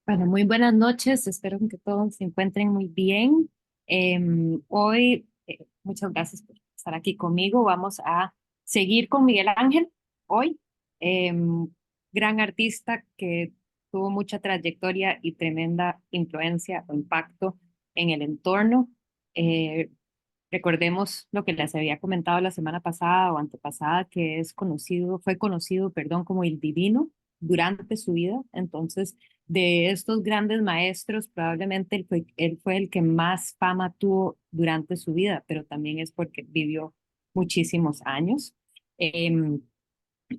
Bueno, muy buenas noches. Espero que todos se encuentren muy bien. Hoy, muchas gracias por estar aquí conmigo. Vamos a seguir con Miguel Ángel hoy, gran artista que tuvo mucha trayectoria y tremenda influencia o impacto en el entorno. Eh, Recordemos lo que les había comentado la semana pasada o antepasada, que fue conocido, perdón, como el Divino durante su vida. Entonces, de estos grandes maestros, probablemente él fue el que más fama tuvo durante su vida, pero también es porque vivió muchísimos años em,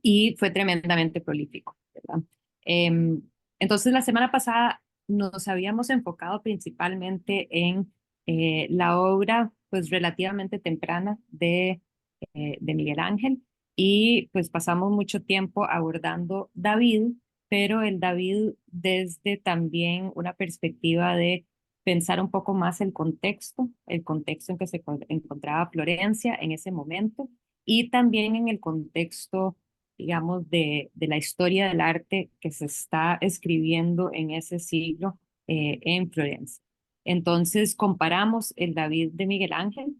y fue tremendamente prolífico, ¿verdad? Em, entonces, la semana pasada nos habíamos enfocado principalmente en la obra, pues relativamente temprana de Miguel Ángel, y pues pasamos mucho tiempo abordando David, pero el David desde también una perspectiva de pensar un poco más el contexto en que encontraba Florencia en ese momento, y también en el contexto, digamos, de la historia del arte que se está escribiendo en ese siglo en Florencia. Entonces comparamos el David de Miguel Ángel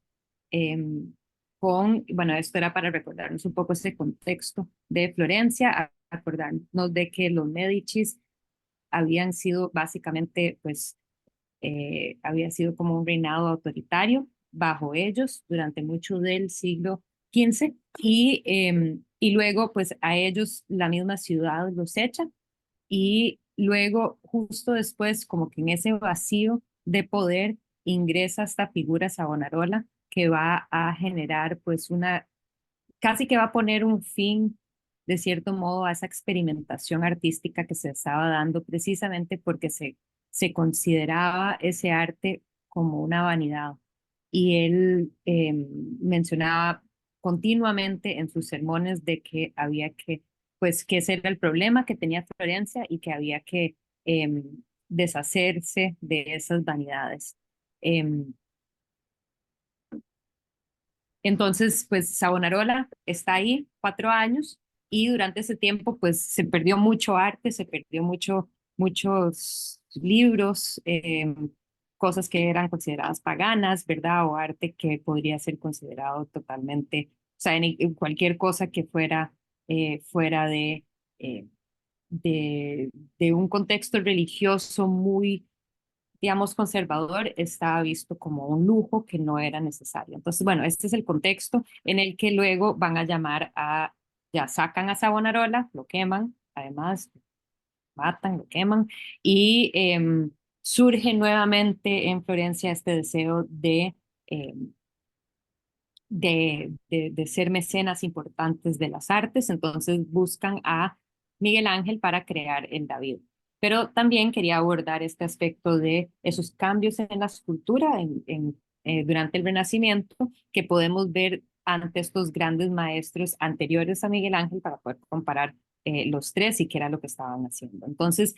bueno, esto era para recordarnos un poco ese contexto de Florencia, acordarnos de que los Médicis habían sido básicamente, pues, había sido como un reinado autoritario bajo ellos durante mucho del siglo XV y luego pues a ellos la misma ciudad los echa y luego justo después como que en ese vacío de poder ingresa esta figura Savonarola que va a generar pues casi que va a poner un fin de cierto modo a esa experimentación artística que se estaba dando precisamente porque se consideraba ese arte como una vanidad. Y él mencionaba continuamente en sus sermones de que había pues que ese era el problema que tenía Florencia y que había que deshacerse de esas vanidades. Em, entonces, pues Savonarola está ahí 4 años y durante ese tiempo, pues se perdió mucho arte, se perdió muchos libros, cosas que eran consideradas paganas, ¿verdad? O arte que podría ser considerado totalmente, o sea, en cualquier cosa que fuera eh, de, de un contexto religioso muy digamos, conservador, estaba visto como un lujo que no era necesario. Entonces, bueno, este es el contexto en el que luego van a ya sacan a Savonarola, lo queman, además, matan, lo queman, y surge nuevamente en Florencia este deseo em, de ser mecenas importantes de las artes, entonces buscan a Miguel Ángel para crear el David. Pero también quería abordar este aspecto de esos cambios en la escultura durante el Renacimiento que podemos ver ante estos grandes maestros anteriores a Miguel Ángel para poder comparar los tres y qué era lo que estaban haciendo. Entonces,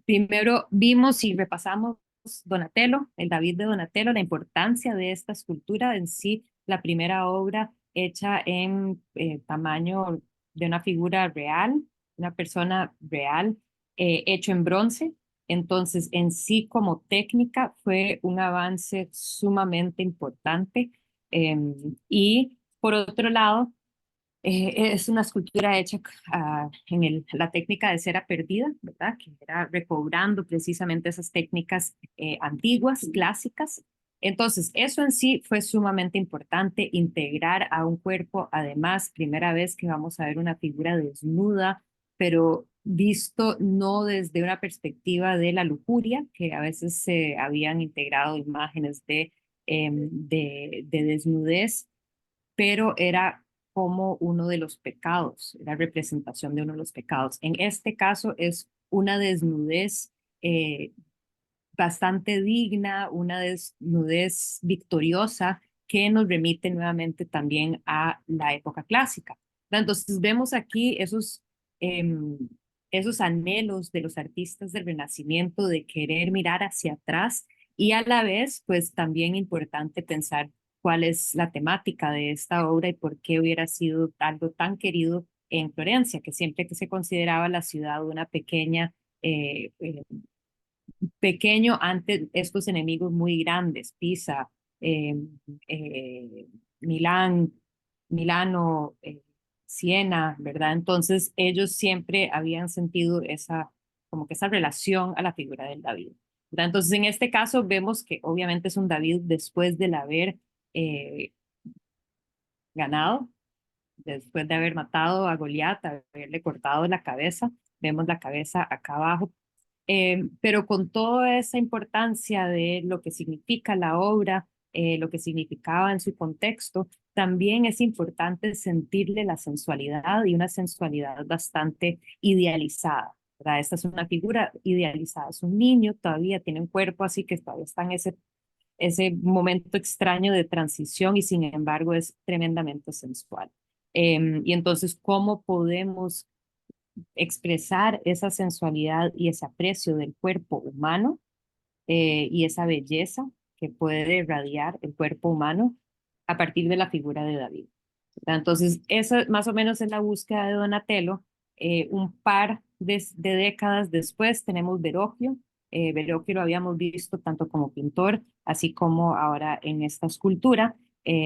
primero vimos y repasamos Donatello, el David de Donatello, la importancia de esta escultura en sí, la primera obra hecha en tamaño de una figura real, una persona real, hecho en bronce. Entonces, en sí como técnica fue un avance sumamente importante. Y por otro lado, es una escultura hecha en la técnica de cera perdida, ¿verdad? Que era recobrando precisamente esas técnicas antiguas, clásicas. Entonces, eso en sí fue sumamente importante, integrar a un cuerpo, además, primera vez que vamos a ver una figura desnuda, pero visto no desde una perspectiva de la lujuria, que a veces se habían integrado imágenes de desnudez, pero era como uno de los pecados, era representación de uno de los pecados. En este caso es una desnudez eh, bastante digna, una desnudez victoriosa que nos remite nuevamente también a la época clásica. Entonces vemos aquí esos anhelos de los artistas del Renacimiento de querer mirar hacia atrás y a la vez, pues también importante pensar cuál es la temática de esta obra y por qué hubiera sido algo tan querido en Florencia, que siempre que se consideraba la ciudad una pequeña pequeño ante estos enemigos muy grandes, Pisa, eh, eh, Milán, Milano, Siena, ¿verdad? Entonces ellos siempre habían sentido esa, como que esa relación a la figura del David, ¿verdad? Entonces en este caso vemos que obviamente es un David después del haber eh, ganado, después de haber matado a Goliat, haberle cortado la cabeza, vemos la cabeza acá abajo, pero con toda esa importancia de lo que significa la obra, lo que significaba en su contexto, también es importante sentirle la sensualidad y una sensualidad bastante idealizada, ¿verdad? Esta es una figura idealizada, es un niño, todavía tiene un cuerpo así que todavía está en ese momento extraño de transición y sin embargo es tremendamente sensual. Y entonces, ¿cómo podemos expresar esa sensualidad y ese aprecio del cuerpo humano y esa belleza que puede irradiar el cuerpo humano a partir de la figura de David? ¿Verdad? Entonces, esa más o menos es la búsqueda de Donatello. Un par de décadas después tenemos Verrocchio. Verrocchio lo habíamos visto tanto como pintor, así como ahora en esta escultura.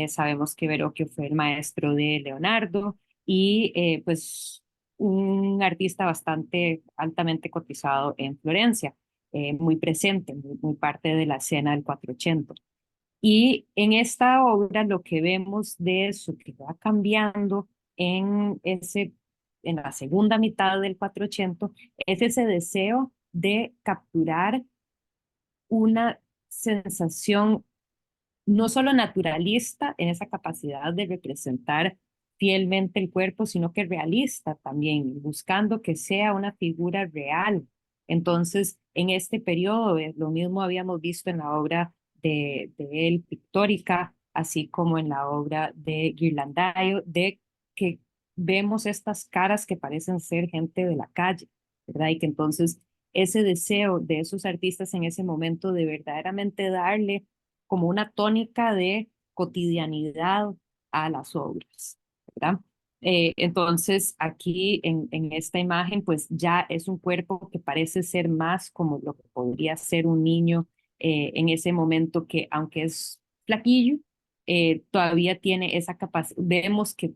Sabemos que Verrocchio fue el maestro de Leonardo y pues un artista bastante altamente cotizado en Florencia, muy presente, muy parte de la escena del 480. Y en esta obra lo que vemos de eso que va cambiando en la segunda mitad del 480 es ese deseo de capturar una sensación no solo naturalista en esa capacidad de representar fielmente el cuerpo, sino que realista también, buscando que sea una figura real. Entonces, en este periodo, lo mismo habíamos visto en la obra de él pictórica, así como en la obra de Ghirlandaio, de que vemos estas caras que parecen ser gente de la calle, ¿verdad? Y que entonces ese deseo de esos artistas en ese momento de verdaderamente darle como una tónica de cotidianidad a las obras, ¿verdad? Entonces, aquí en esta imagen, pues ya es un cuerpo que parece ser más como lo que podría ser un niño en ese momento que, aunque es flaquillo, todavía tiene esa capacidad, vemos que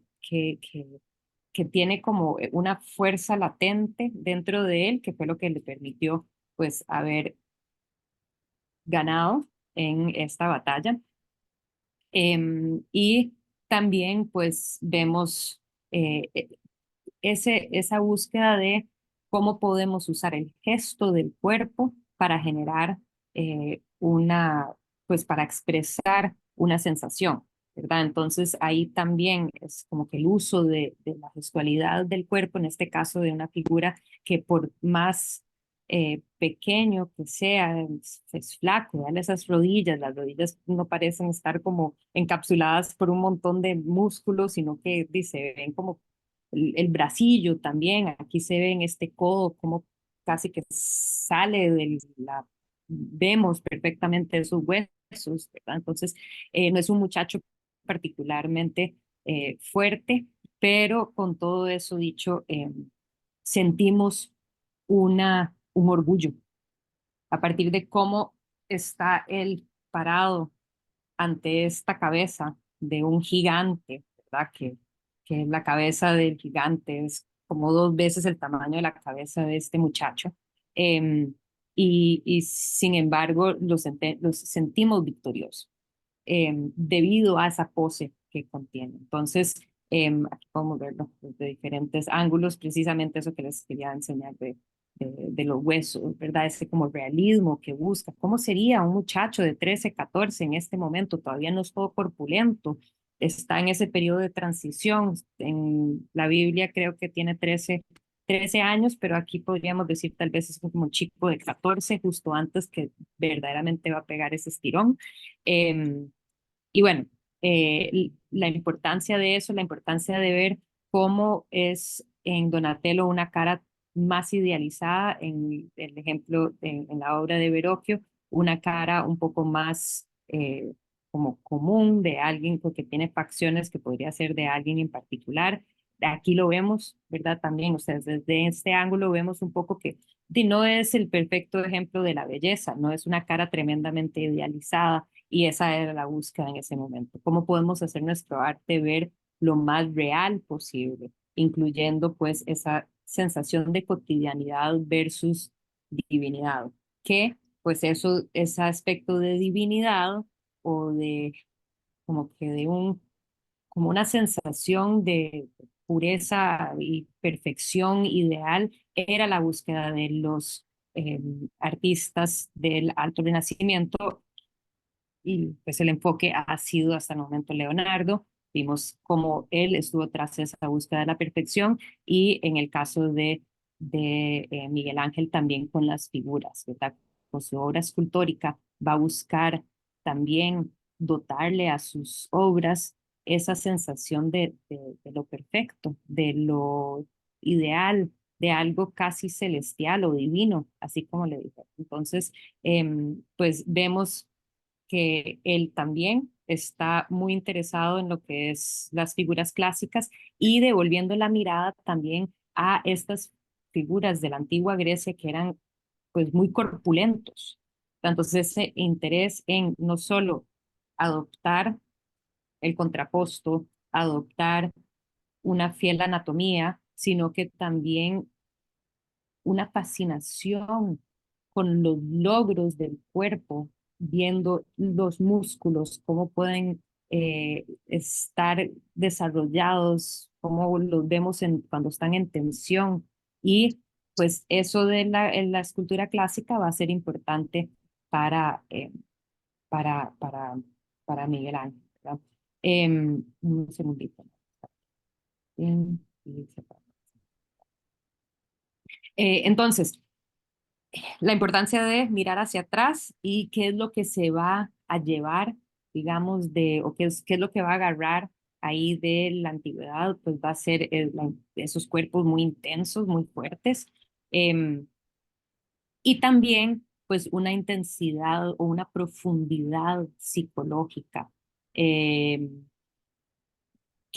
tiene como una fuerza latente dentro de él, que fue lo que le permitió pues haber ganado en esta batalla. Y también pues vemos esa búsqueda de cómo podemos usar el gesto del cuerpo para generar pues para expresar una sensación, ¿verdad? Entonces ahí también es como que el uso de la gestualidad del cuerpo, en este caso de una figura que por más pequeño que sea, es flaco, dale esas rodillas, las rodillas no parecen estar como encapsuladas por un montón de músculos, sino que se ven como el bracillo también, aquí se ve en este codo como casi que sale vemos perfectamente esos huesos, ¿verdad? Entonces, no es un muchacho particularmente fuerte, pero con todo eso dicho, sentimos un orgullo a partir de cómo está él parado ante esta cabeza de un gigante, ¿verdad? Que la cabeza del gigante es como dos veces el tamaño de la cabeza de este muchacho. Em, y sin embargo, los sentimos victoriosos debido a esa pose que contiene. Entonces, aquí podemos verlo desde diferentes ángulos, precisamente eso que les quería enseñar de los huesos, ¿verdad? Ese como realismo que busca. ¿Cómo sería un muchacho de 13, 14 en este momento? Todavía no es todo corpulento, está en ese periodo de transición. En la Biblia creo que tiene 13 años, pero aquí podríamos decir tal vez es como un chico de 14, justo antes que verdaderamente va a pegar ese estirón. Y bueno, la importancia de eso, la importancia de ver cómo es en Donatello una cara más idealizada, en el ejemplo, en la obra de Verrocchio, una cara un poco más como común de alguien que tiene facciones que podría ser de alguien en particular. Aquí lo vemos, ¿verdad? También, ustedes desde este ángulo vemos un poco que no es el perfecto ejemplo de la belleza, no es una cara tremendamente idealizada y esa era la búsqueda en ese momento. ¿Cómo podemos hacer nuestro arte ver lo más real posible, incluyendo pues esa sensación de cotidianidad versus divinidad? Que pues eso, ese aspecto de divinidad o de como que de como una sensación de pureza y perfección ideal, era la búsqueda de los artistas del Alto Renacimiento y pues el enfoque ha sido hasta el momento Leonardo. Vimos cómo él estuvo tras esa búsqueda de la perfección y en el caso de Miguel Ángel también con las figuras, ¿verdad? Con su obra escultórica va a buscar también dotarle a sus obras esa sensación de lo perfecto, de lo ideal, de algo casi celestial o divino, así como le dije. Entonces, pues vemos que él también está muy interesado en lo que es las figuras clásicas y devolviendo la mirada también a estas figuras de la antigua Grecia que eran pues muy corpulentos. Entonces ese interés en no solo adoptar el contraposto, adoptar una fiel anatomía, sino que también una fascinación con los logros del cuerpo, viendo los músculos, cómo pueden estar desarrollados, cómo los vemos cuando están en tensión. Y pues eso de en la escultura clásica va a ser importante para, para, para, para Miguel Ángel, ¿verdad? Un segundito. Em, entonces, la importancia de mirar hacia atrás y qué es lo que se va a llevar, digamos, o qué es lo que va a agarrar ahí de la antigüedad, pues va a ser esos cuerpos muy intensos, muy fuertes, em, y también pues una intensidad o una profundidad psicológica que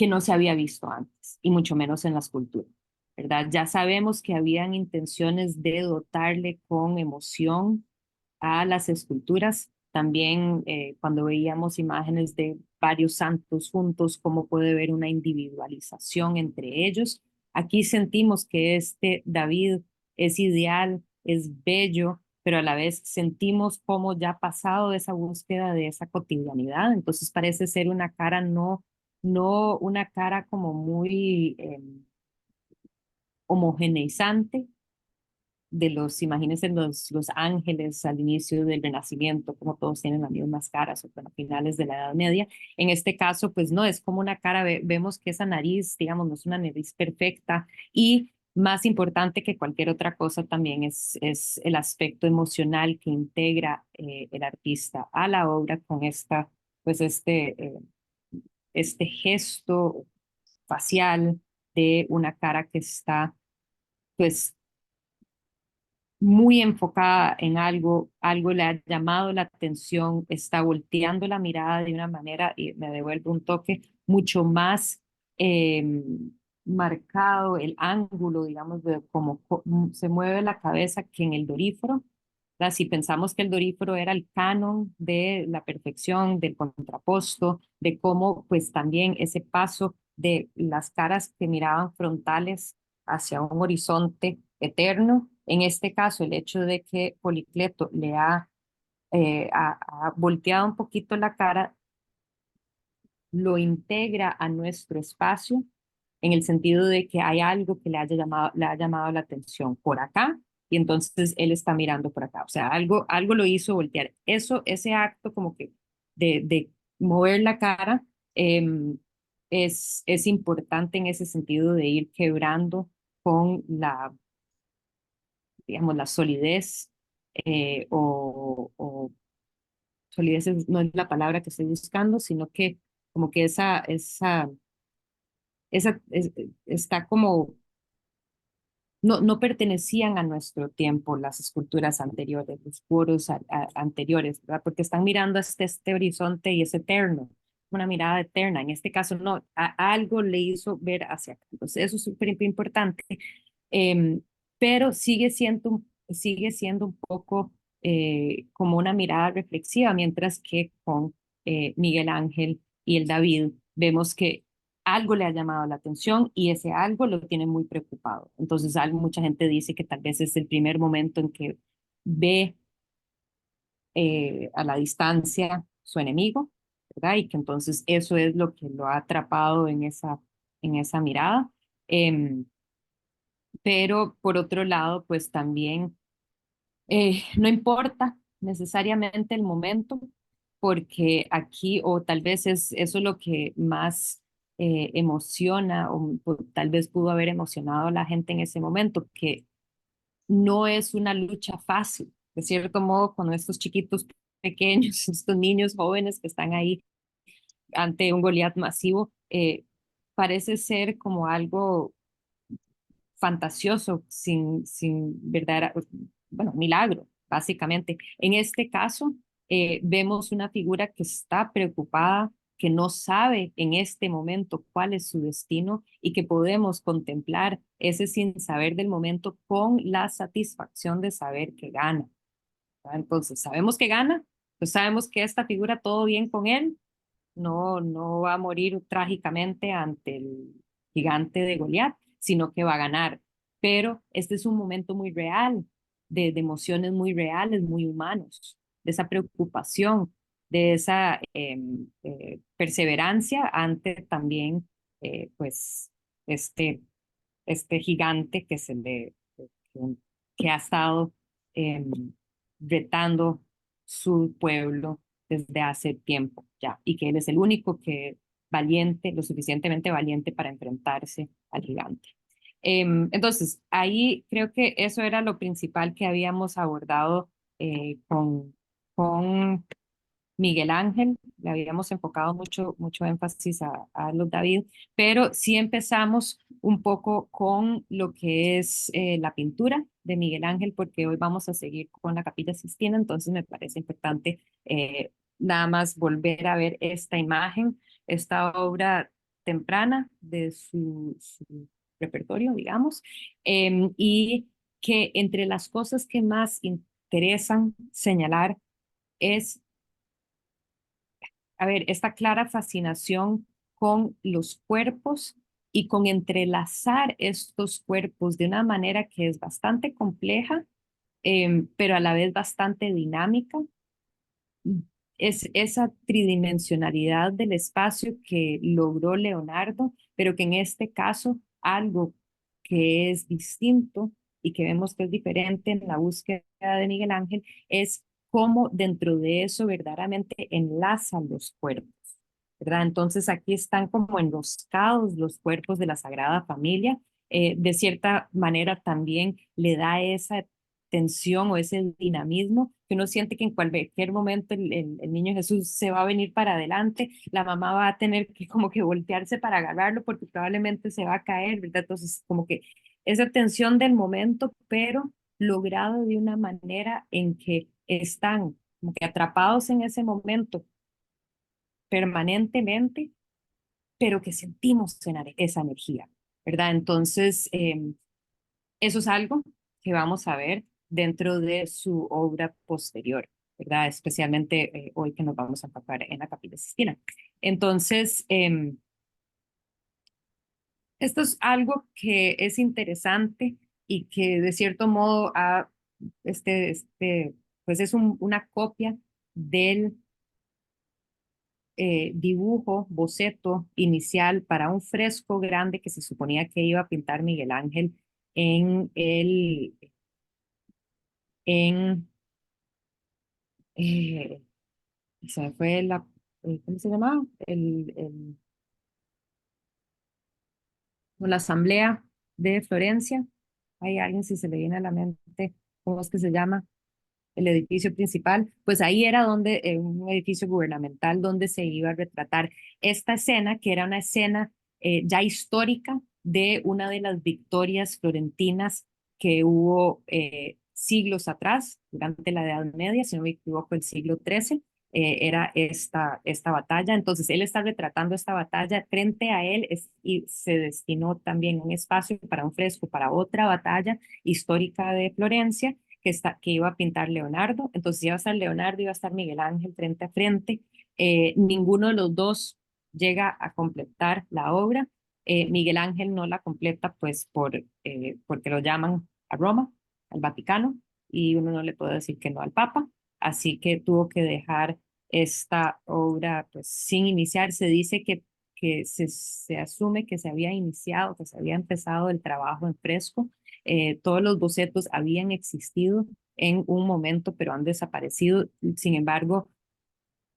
no se había visto antes, y mucho menos en las culturas, ¿verdad? Ya sabemos que habían intenciones de dotarle con emoción a las esculturas. También cuando veíamos imágenes de varios santos juntos, cómo puede haber una individualización entre ellos. Aquí sentimos que este David es ideal, es bello, pero a la vez sentimos cómo ya ha pasado esa búsqueda de esa cotidianidad. Entonces parece ser una cara no una cara como muy homogeneizante, de imagínense los ángeles al inicio del Renacimiento, como todos tienen las mismas caras, o bueno, finales de la Edad Media. En este caso, pues no, es como una cara, vemos que esa nariz, digamos, no es una nariz perfecta y más importante que cualquier otra cosa también es el aspecto emocional que integra el artista a la obra con pues este gesto facial de una cara que está pues muy enfocada en algo, algo le ha llamado la atención, está volteando la mirada de una manera, y me devuelve un toque mucho más eh, marcado, el ángulo, digamos, de cómo se mueve la cabeza que en el Doríforo. ¿Verdad? Si pensamos que el Doríforo era el canon de la perfección, del contraposto, de cómo pues también ese paso de las caras que miraban frontales hacia un horizonte eterno. En este caso, el hecho de que Policleto le ha volteado un poquito la cara, lo integra a nuestro espacio en el sentido de que hay algo que le ha llamado la atención por acá y entonces él está mirando por acá. O sea, algo lo hizo voltear. Ese acto como que de mover la cara es importante en ese sentido de ir quebrando con digamos, la solidez o solidez no es la palabra que estoy buscando, sino que como que está como, no pertenecían a nuestro tiempo las esculturas anteriores, los puros anteriores, ¿verdad? Porque están mirando hasta este horizonte y es eterno, una mirada eterna. En este caso, no, algo le hizo ver hacia acá. Entonces, eso es súper importante, em, pero sigue siendo un poco como una mirada reflexiva, mientras que con Miguel Ángel y el David vemos que algo le ha llamado la atención y ese algo lo tiene muy preocupado. Entonces, mucha gente dice que tal vez es el primer momento en que ve a la distancia su enemigo, ¿verdad? Y que entonces eso es lo que lo ha atrapado en esa mirada. Em, pero por otro lado, pues también no importa necesariamente el momento, porque aquí, o tal vez eso es lo que más emociona, tal vez pudo haber emocionado a la gente en ese momento, que no es una lucha fácil. De cierto modo, con estos chiquitos pequeños, estos niños jóvenes que están ahí ante un Goliat masivo, parece ser como algo fantasioso, sin verdadera, bueno, milagro, básicamente. En este caso, vemos una figura que está preocupada, que no sabe en este momento cuál es su destino y que podemos contemplar ese sin saber del momento con la satisfacción de saber que gana. ¿Verdad? Entonces, sabemos que gana, pues sabemos que esta figura todo bien con él, no va a morir trágicamente ante el gigante de Goliat, sino que va a ganar. Pero este es un momento muy real, de emociones muy reales, muy humanos, de esa preocupación, de esa perseverancia ante también, pues, este, este gigante que ha estado eh, retando su pueblo desde hace tiempo ya, y que él es el único que valiente, lo suficientemente valiente para enfrentarse al gigante. Entonces, ahí creo que eso era lo principal que habíamos abordado con Miguel Ángel, le habíamos enfocado mucho énfasis a los David, pero sí empezamos un poco con lo que es la pintura de Miguel Ángel, porque hoy vamos a seguir con la Capilla Sistina, entonces me parece importante nada más volver a ver esta imagen, esta obra temprana de su repertorio, digamos, y que entre las cosas que más interesan señalar es, a ver, esta clara fascinación con los cuerpos y con entrelazar estos cuerpos de una manera que es bastante compleja, pero a la vez bastante dinámica. Es esa tridimensionalidad del espacio que logró Leonardo, pero que en este caso algo que es distinto y que vemos que es diferente en la búsqueda de Miguel Ángel es cómo dentro de eso verdaderamente enlazan los cuerpos, ¿verdad? Entonces aquí están como enroscados los cuerpos de la Sagrada Familia. De cierta manera también le da esa tensión o ese dinamismo que uno siente que en cualquier momento el niño Jesús se va a venir para adelante, la mamá va a tener que como que voltearse para agarrarlo porque probablemente se va a caer, ¿verdad? Entonces como que esa tensión del momento, pero logrado de una manera en que están como que atrapados en ese momento permanentemente, pero que sentimos esa energía, ¿verdad? Entonces, eso es algo que vamos a ver dentro de su obra posterior, ¿verdad? Especialmente hoy que nos vamos a enfocar en la Capilla Sistina. Entonces, esto es algo que es interesante y que de cierto modo pues es una copia del dibujo, boceto inicial para un fresco grande que se suponía que iba a pintar Miguel Ángel en en, eh, se me fue ¿cómo se llamaba? La Asamblea de Florencia. Hay alguien, si se le viene a la mente, ¿cómo es que se llama? El edificio principal, pues ahí era donde, un edificio gubernamental donde se iba a retratar esta escena, que era una escena ya histórica de una de las victorias florentinas que hubo siglos atrás, durante la Edad Media, si no me equivoco, el siglo XIII. Era esta batalla. Entonces, él está retratando esta batalla. Frente a él y se destinó también un espacio para un fresco, para otra batalla histórica de Florencia, que iba a pintar Leonardo, entonces iba a estar Leonardo, iba a estar Miguel Ángel frente a frente. Ninguno de los dos llega a completar la obra. Miguel Ángel no la completa pues porque lo llaman a Roma, al Vaticano, y uno no le puede decir que no al Papa, así que tuvo que dejar esta obra pues sin iniciar. Se dice que se asume que se había iniciado, que se había empezado el trabajo en fresco. Todos los bocetos habían existido en un momento, pero han desaparecido. Sin embargo,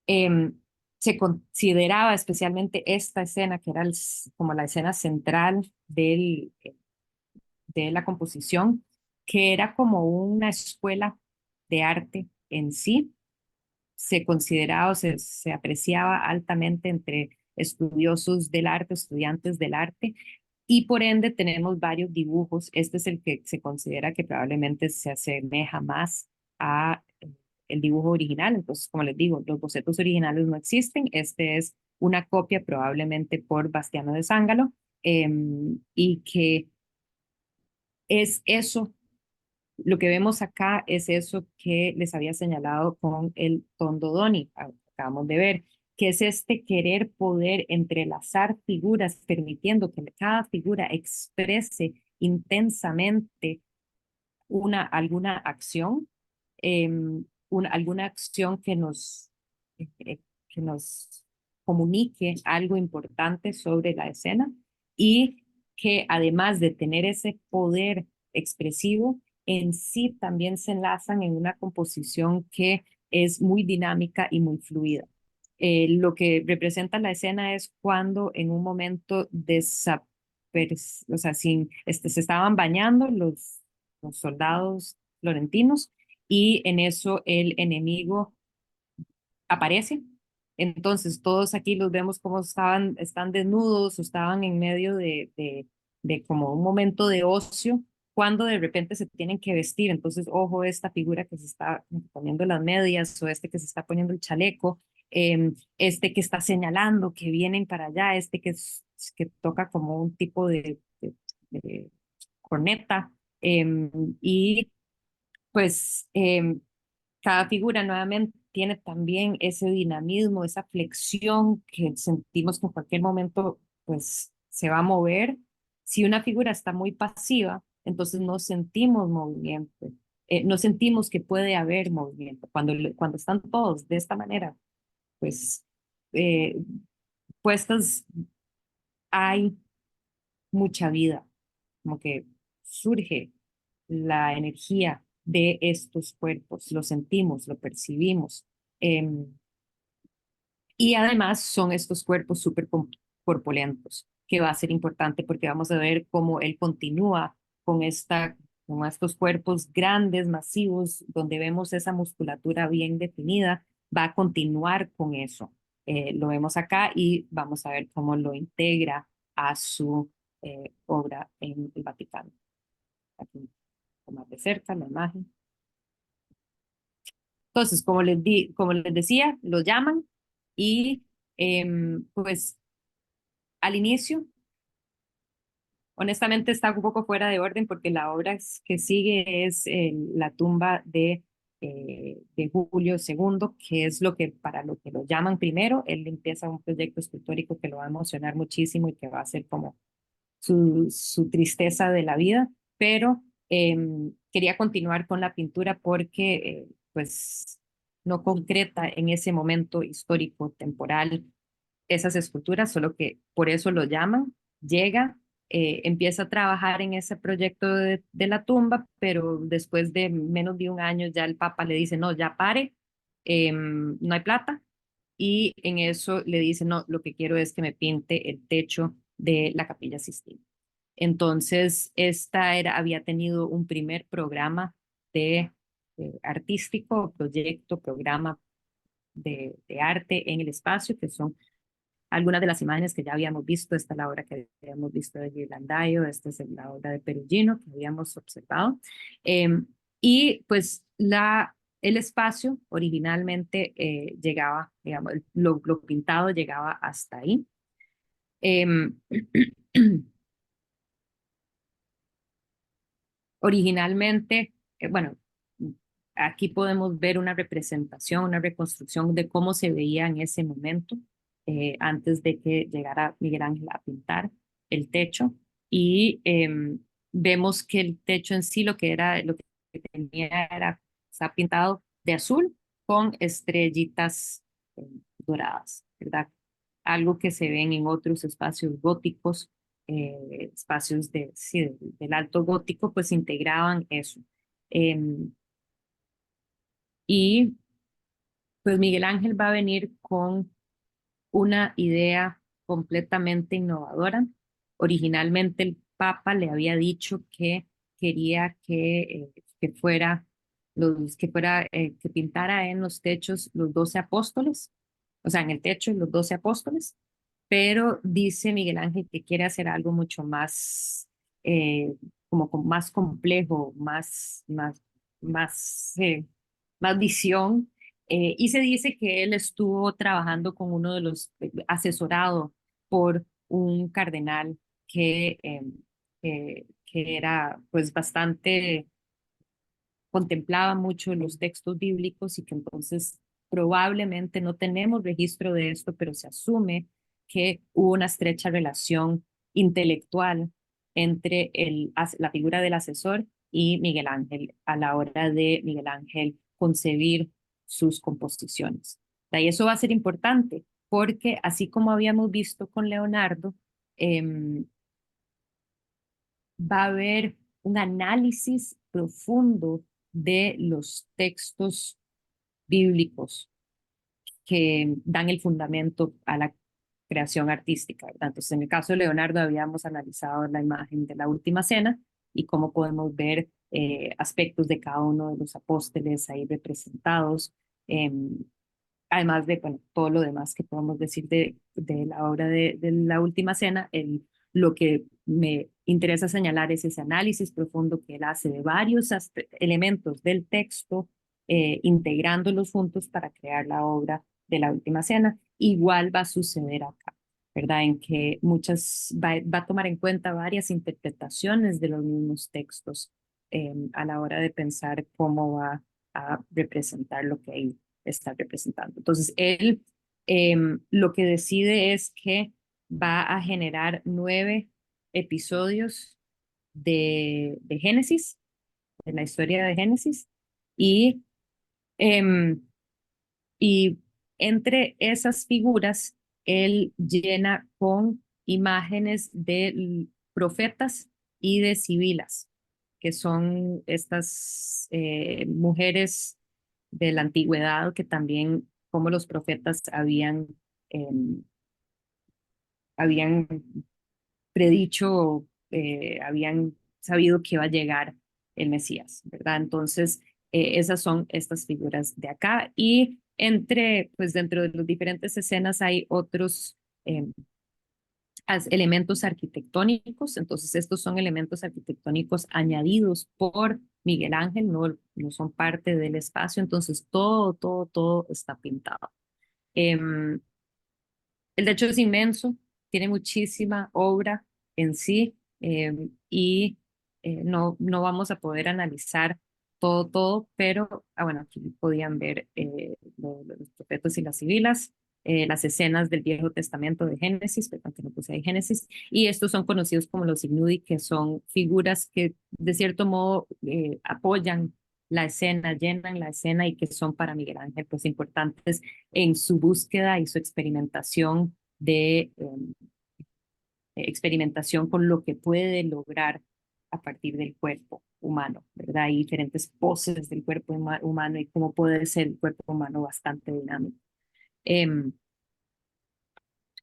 se consideraba especialmente esta escena, que era como la escena central de la composición, que era como una escuela de arte en sí. Se consideraba o se apreciaba altamente entre estudiosos del arte, estudiantes del arte, y por ende tenemos varios dibujos. Este es el que se considera que probablemente se asemeja más a el dibujo original. Entonces, como les digo, los bocetos originales no existen. Este es una copia probablemente por Bastiano de Zángalo, y que es eso, lo que vemos acá es eso que les había señalado con el tondodoni, acabamos de ver, que es este querer poder entrelazar figuras, permitiendo que cada figura exprese intensamente alguna acción, alguna acción que nos comunique algo importante sobre la escena, y que además de tener ese poder expresivo, en sí también se enlazan en una composición que es muy dinámica y muy fluida. Lo que representa la escena es cuando en un momento o sea, se estaban bañando los soldados florentinos, y en eso el enemigo aparece. Entonces todos aquí los vemos como están desnudos o estaban en medio de como un momento de ocio, cuando de repente se tienen que vestir. Entonces, ojo, esta figura que se está poniendo las medias, o este que se está poniendo el chaleco, este que está señalando que vienen para allá, este que toca como un tipo de corneta, y pues cada figura nuevamente tiene también ese dinamismo, esa flexión que sentimos que en cualquier momento pues se va a mover. Si una figura está muy pasiva, entonces no sentimos movimiento, no sentimos que puede haber movimiento. Cuando están todos de esta manera, pues eh, puestas, hay mucha vida, como que surge la energía de estos cuerpos, lo sentimos, lo percibimos. Y además son estos cuerpos súper corpulentos, que va a ser importante porque vamos a ver cómo él continúa con, con estos cuerpos grandes, masivos, donde vemos esa musculatura bien definida, va a continuar con eso. Lo vemos acá y vamos a ver cómo lo integra a su obra en el Vaticano. Aquí, más de cerca, la imagen. Entonces, como les decía, lo llaman, y pues al inicio, honestamente está un poco fuera de orden porque la obra que sigue es la tumba de Julio II, que es lo que para lo que lo llaman primero. Él empieza un proyecto escultórico que lo va a emocionar muchísimo y que va a ser como su tristeza de la vida, pero quería continuar con la pintura porque pues no concreta en ese momento histórico, temporal, esas esculturas, solo que por eso lo llaman. Llega, empieza a trabajar en ese proyecto de la tumba, pero después de menos de un año ya el Papa le dice, no, ya pare, no hay plata, y en eso le dice, no, lo que quiero es que me pinte el techo de la Capilla Sistina. Entonces, había tenido un primer programa de artístico, proyecto, programa de arte en el espacio, que son algunas de las imágenes que ya habíamos visto. Esta es la obra que habíamos visto de Ghirlandaio, esta es la obra de Perugino que habíamos observado. Y pues el espacio originalmente llegaba, digamos, lo pintado llegaba hasta ahí. Em, originalmente, bueno, aquí podemos ver una representación, una reconstrucción de cómo se veía en ese momento, antes de que llegara Miguel Ángel a pintar el techo. Y vemos que el techo en sí lo que tenía era, está pintado de azul con estrellitas doradas, ¿verdad? Algo que se ven en otros espacios góticos, espacios sí, del alto gótico, pues integraban eso. Em, y pues Miguel Ángel va a venir con una idea completamente innovadora. Originalmente el Papa le había dicho que quería que fuera, que pintara en los techos los 12 apóstoles, o sea, en el techo los 12 apóstoles, pero dice Miguel Ángel que quiere hacer algo mucho más, más complejo, más, más visión. Y se dice que él estuvo trabajando con uno de los, asesorado por un cardenal que era pues bastante, contemplaba mucho los textos bíblicos y que entonces probablemente no tenemos registro de esto, pero se asume que hubo una estrecha relación intelectual entre la figura del asesor y Miguel Ángel a la hora de Miguel Ángel concebir sus composiciones. Y eso va a ser importante porque así como habíamos visto con Leonardo, eh, va a haber un análisis profundo de los textos bíblicos que dan el fundamento a la creación artística, ¿verdad? Entonces, en el caso de Leonardo, habíamos analizado la imagen de la Última Cena y cómo podemos ver aspectos de cada uno de los apóstoles ahí representados. Eh, Además de bueno, todo lo demás que podemos decir de la obra de la Última Cena, lo que me interesa señalar es ese análisis profundo que él hace de varios elementos del texto, integrándolos juntos para crear la obra de la Última Cena. Igual va a suceder acá, ¿verdad? En que va a tomar en cuenta varias interpretaciones de los mismos textos a la hora de pensar cómo va a representar lo que hay está representando. Entonces, él lo que decide es que va a generar 9 episodios de Génesis, de la historia de Génesis, y, eh, y entre esas figuras, él llena con imágenes de profetas y de sibilas, que son estas mujeres de la antigüedad que también, como los profetas habían predicho, habían sabido que iba a llegar el Mesías, ¿verdad? Entonces, esas son estas figuras de acá. Y pues dentro de las diferentes escenas hay otros elementos arquitectónicos. Entonces, estos son elementos arquitectónicos añadidos por Miguel Ángel, no son parte del espacio. Entonces, todo está pintado. Em, el techo es inmenso, tiene muchísima obra en sí, y no vamos a poder analizar todo, pero bueno, aquí podían ver los profetas y las sibilas, las escenas del Viejo Testamento de Génesis, perdón que no puse ahí Génesis, y estos son conocidos como los Ignudi, que son figuras que de cierto modo apoyan la escena, llenan la escena y que son para Miguel Ángel pues importantes en su búsqueda y su experimentación con lo que puede lograr a partir del cuerpo humano, ¿verdad? Hay diferentes poses del cuerpo humano y cómo puede ser el cuerpo humano bastante dinámico. Eh,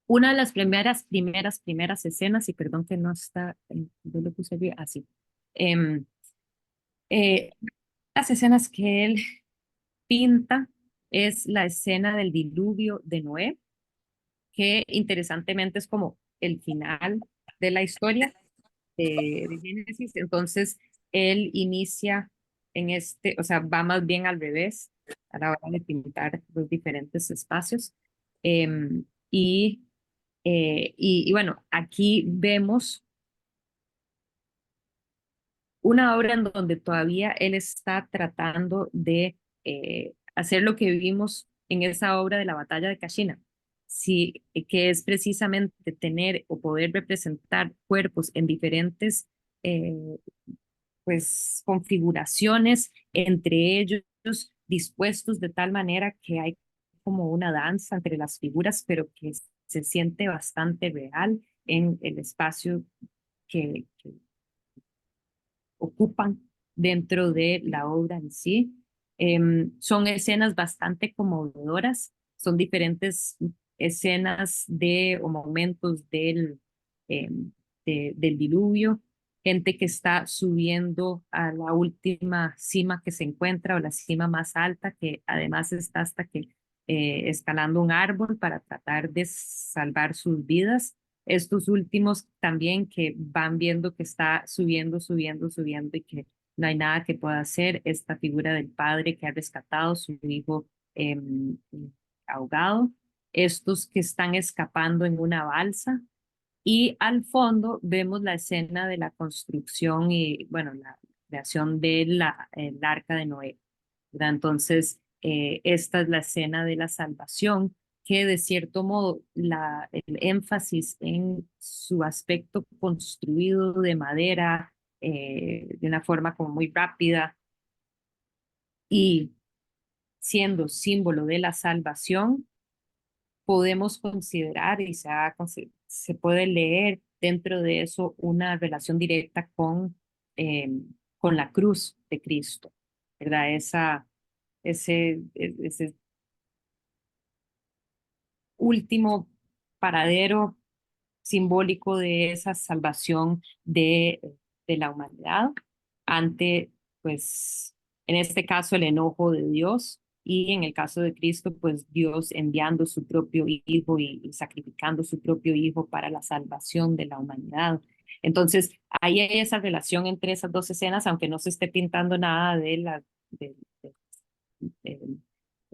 una de las primeras escenas, y perdón que no está, yo lo puse bien, así. Eh, eh, las escenas que él pinta es la escena del diluvio de Noé, que interesantemente es como el final de la historia de Génesis. Entonces, él inicia o sea, va más bien al revés a la hora de pintar los diferentes espacios. Em, y, y bueno, aquí vemos una obra en donde todavía él está tratando de hacer lo que vimos en esa obra de la batalla de Kashina, sí, que es precisamente tener o poder representar cuerpos en diferentes eh, pues, configuraciones entre ellos dispuestos de tal manera que hay como una danza entre las figuras, pero que se siente bastante real en el espacio que ocupan dentro de la obra en sí. Son escenas bastante conmovedoras, son diferentes escenas de o momentos em, del diluvio, gente que está subiendo a la última cima que se encuentra o la cima más alta, que además está hasta que escalando un árbol para tratar de salvar sus vidas. Estos últimos también que van viendo que está subiendo, subiendo, subiendo y que no hay nada que pueda hacer. Esta figura del padre que ha rescatado a su hijo eh, ahogado. Estos que están escapando en una balsa. Y al fondo vemos la escena de la construcción y, bueno, la creación de el arca de Noé, ¿verdad? Entonces, esta es la escena de la salvación, que de cierto modo el énfasis en su aspecto construido de madera, de una forma como muy rápida y siendo símbolo de la salvación, podemos considerar y se puede leer dentro de eso una relación directa eh, con la cruz de Cristo, ¿verdad? Ese último paradero simbólico de esa salvación de la humanidad ante, pues, en este caso, el enojo de Dios y en el caso de Cristo, pues Dios enviando su propio Hijo y sacrificando su propio Hijo para la salvación de la humanidad. Entonces, ahí hay esa relación entre esas dos escenas, aunque no se esté pintando nada de- del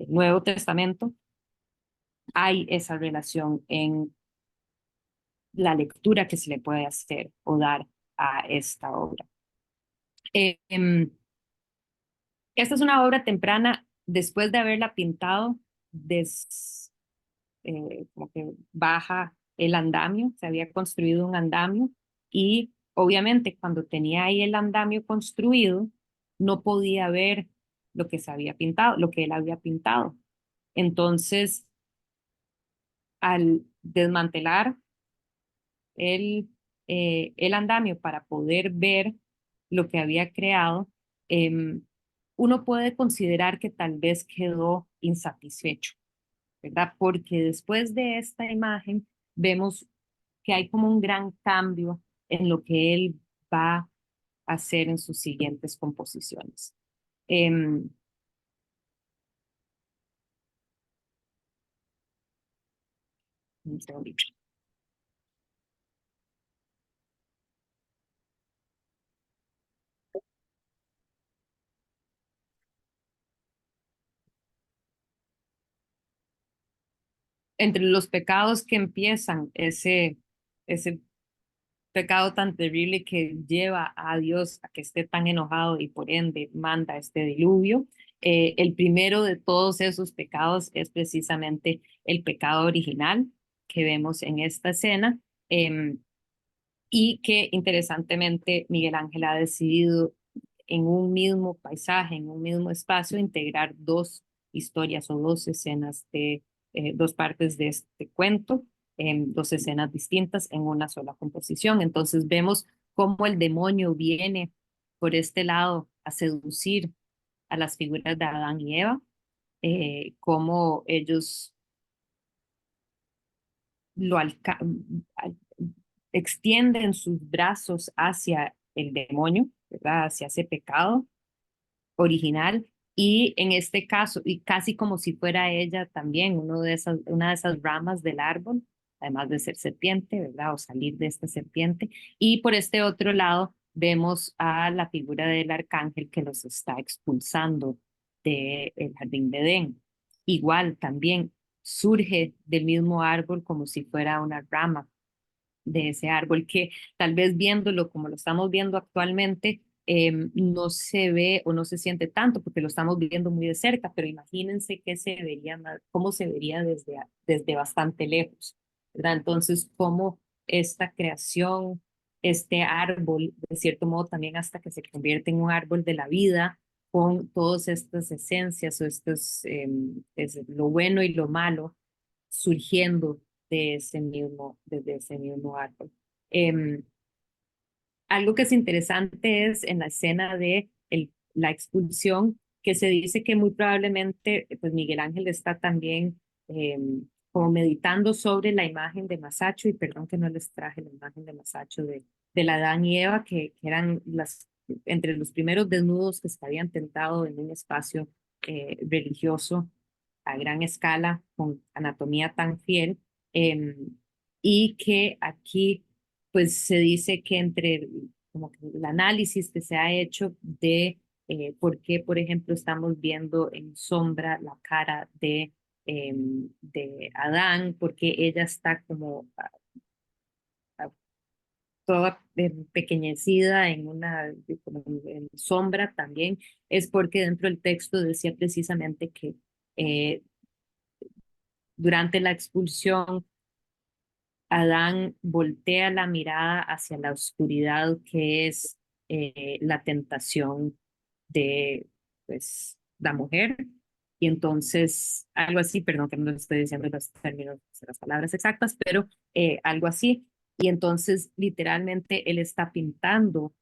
Nuevo Testamento, hay esa relación en la lectura que se le puede hacer o dar a esta obra. Esta es una obra temprana, después de haberla pintado, como que baja el andamio, se había construido un andamio y obviamente cuando tenía ahí el andamio construido, no podía ver lo que se había pintado, lo que él había pintado. Entonces, al desmantelar el, el andamio para poder ver lo que había creado, eh, uno puede considerar que tal vez quedó insatisfecho, ¿verdad? Porque después de esta imagen vemos que hay como un gran cambio en lo que él va a hacer en sus siguientes composiciones. Um, un segundito. Entre los pecados que empiezan ese pecado tan terrible que lleva a Dios a que esté tan enojado y por ende manda este diluvio. El primero de todos esos pecados es precisamente el pecado original que vemos en esta escena y que interesantemente Miguel Ángel ha decidido en un mismo paisaje, en un mismo espacio, integrar dos historias o dos escenas de dos partes de este cuento, en dos escenas distintas en una sola composición. Entonces vemos cómo el demonio viene por este lado a seducir a las figuras de Adán y Eva, cómo ellos lo extienden sus brazos hacia el demonio, ¿verdad? Hacia ese pecado original. Y en este caso, y casi como si fuera ella también una de esas ramas del árbol, además de ser serpiente, ¿verdad? O salir de esta serpiente. Y por este otro lado, vemos a la figura del arcángel que los está expulsando del jardín de Edén. Igual también surge del mismo árbol como si fuera una rama de ese árbol que tal vez viéndolo como lo estamos viendo actualmente, no se ve o no se siente tanto porque lo estamos viendo muy de cerca, pero imagínense qué se vería cómo se vería desde bastante lejos, ¿verdad? Entonces, cómo esta creación, este árbol, de cierto modo también hasta que se convierte en un árbol de la vida, con todas estas esencias o estos, es lo bueno y lo malo surgiendo desde ese mismo árbol. Em, Algo que es interesante es en la escena de la expulsión, que se dice que muy probablemente pues Miguel Ángel está también como meditando sobre la imagen de Masacho, y perdón que no les traje la imagen de Masacho de la Adán y Eva, que eran entre los primeros desnudos que se habían tentado en un espacio religioso a gran escala, con anatomía tan fiel, eh, y que aquí pues se dice que entre como que el análisis que se ha hecho de por qué, por ejemplo, estamos viendo en sombra la cara de Adán, porque ella está como toda pequeñecida en como en sombra también, es porque dentro del texto decía precisamente que eh, durante la expulsión Adán voltea la mirada hacia la oscuridad que es la tentación de pues, la mujer. Y entonces, algo así, perdón que no estoy diciendo los términos, las palabras exactas, pero algo así. Y entonces, literalmente, él está pintando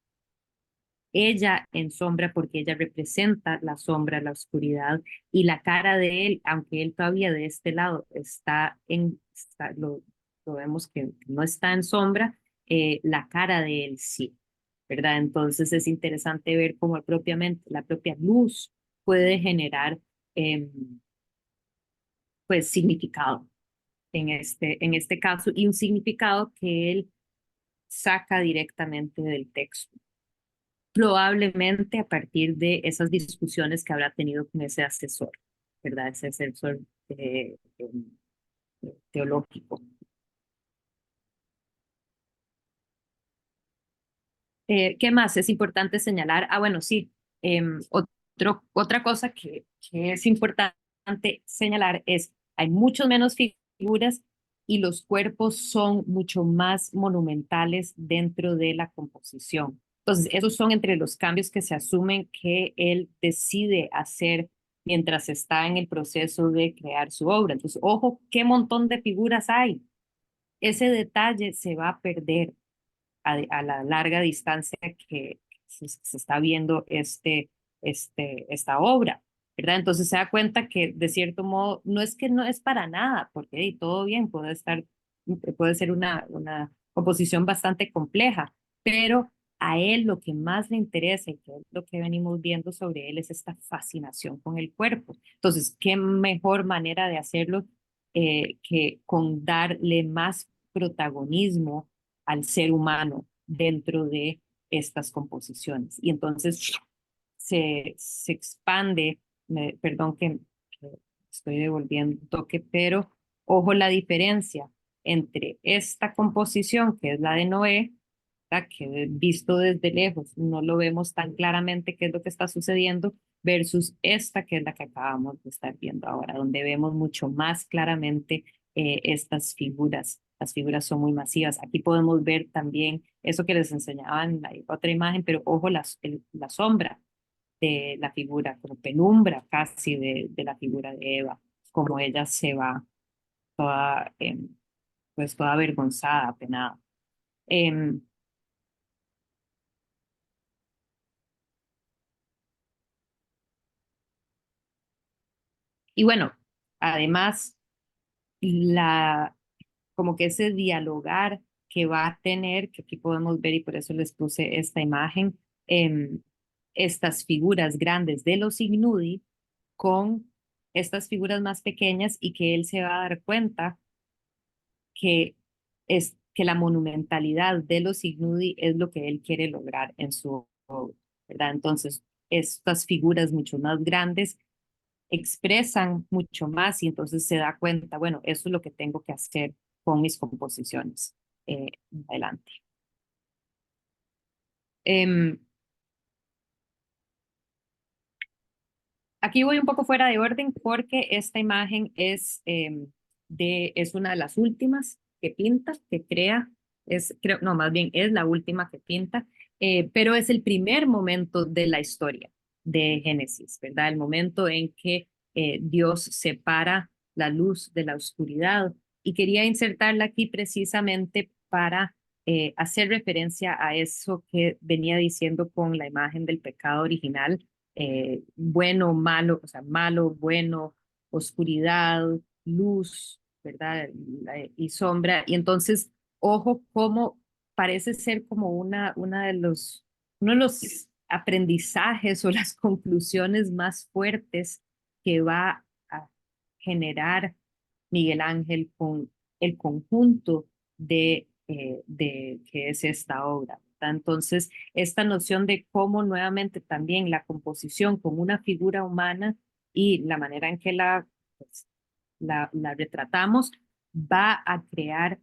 ella en sombra porque ella representa la sombra, la oscuridad, y la cara de él, aunque él todavía de este lado lo vemos que no está en sombra, la cara de él sí, ¿verdad? Entonces es interesante ver cómo propiamente la propia luz puede generar eh, pues significado en este caso, y un significado que él saca directamente del texto, probablemente a partir de esas discusiones que habrá tenido con ese asesor, ¿verdad? Ese asesor teológico. ¿Qué más es importante señalar? Ah, bueno, sí. Otra cosa que es importante señalar es, hay mucho menos figuras y los cuerpos son mucho más monumentales dentro de la composición. Entonces, esos son entre los cambios que se asumen que él decide hacer mientras está en el proceso de crear su obra. Entonces, ojo, qué montón de figuras hay. Ese detalle se va a perder a la larga distancia que se está viendo esta obra, ¿verdad? Entonces se da cuenta que de cierto modo no es que no es para nada, porque hey, todo bien, puede ser una composición bastante compleja, pero a él lo que más le interesa y que es lo que venimos viendo sobre él es esta fascinación con el cuerpo. Entonces, ¿qué mejor manera de hacerlo que con darle más protagonismo al ser humano dentro de estas composiciones? Y entonces se expande, perdón que estoy devolviendo un toque, pero ojo la diferencia entre esta composición, que es la de Noé, que visto desde lejos no lo vemos tan claramente qué es lo que está sucediendo, versus esta que es la que acabamos de estar viendo ahora, donde vemos mucho más claramente estas figuras. Las figuras son muy masivas. Aquí podemos ver también eso que les enseñaba en la otra imagen, pero ojo la sombra de la figura, como penumbra casi de la figura de Eva, como ella se va toda, pues toda avergonzada, apenada. Em, y bueno, además, la, como que ese dialogar que va a tener, que aquí podemos ver y por eso les puse esta imagen, estas figuras grandes de los Ignudi con estas figuras más pequeñas, y que él se va a dar cuenta que que la monumentalidad de los Ignudi es lo que él quiere lograr en su obra, ¿verdad? Entonces, estas figuras mucho más grandes expresan mucho más, y entonces se da cuenta, bueno, eso es lo que tengo que hacer con mis composiciones adelante. Em, Aquí voy un poco fuera de orden porque esta imagen es una de las últimas que pinta, que crea, creo, no, más bien es la última que pinta, pero es el primer momento de la historia de Génesis, ¿verdad? El momento en que Dios separa la luz de la oscuridad. Y quería insertarla aquí precisamente para hacer referencia a eso que venía diciendo con la imagen del pecado original, bueno, malo, o sea, malo, bueno, oscuridad, luz, ¿verdad? Y sombra. Y entonces, ojo, cómo parece ser como uno de los aprendizajes o las conclusiones más fuertes que va a generar Miguel Ángel con el conjunto de que es esta obra, ¿verdad? Entonces, esta noción de cómo nuevamente también la composición con una figura humana y la manera en que pues, la retratamos va a crear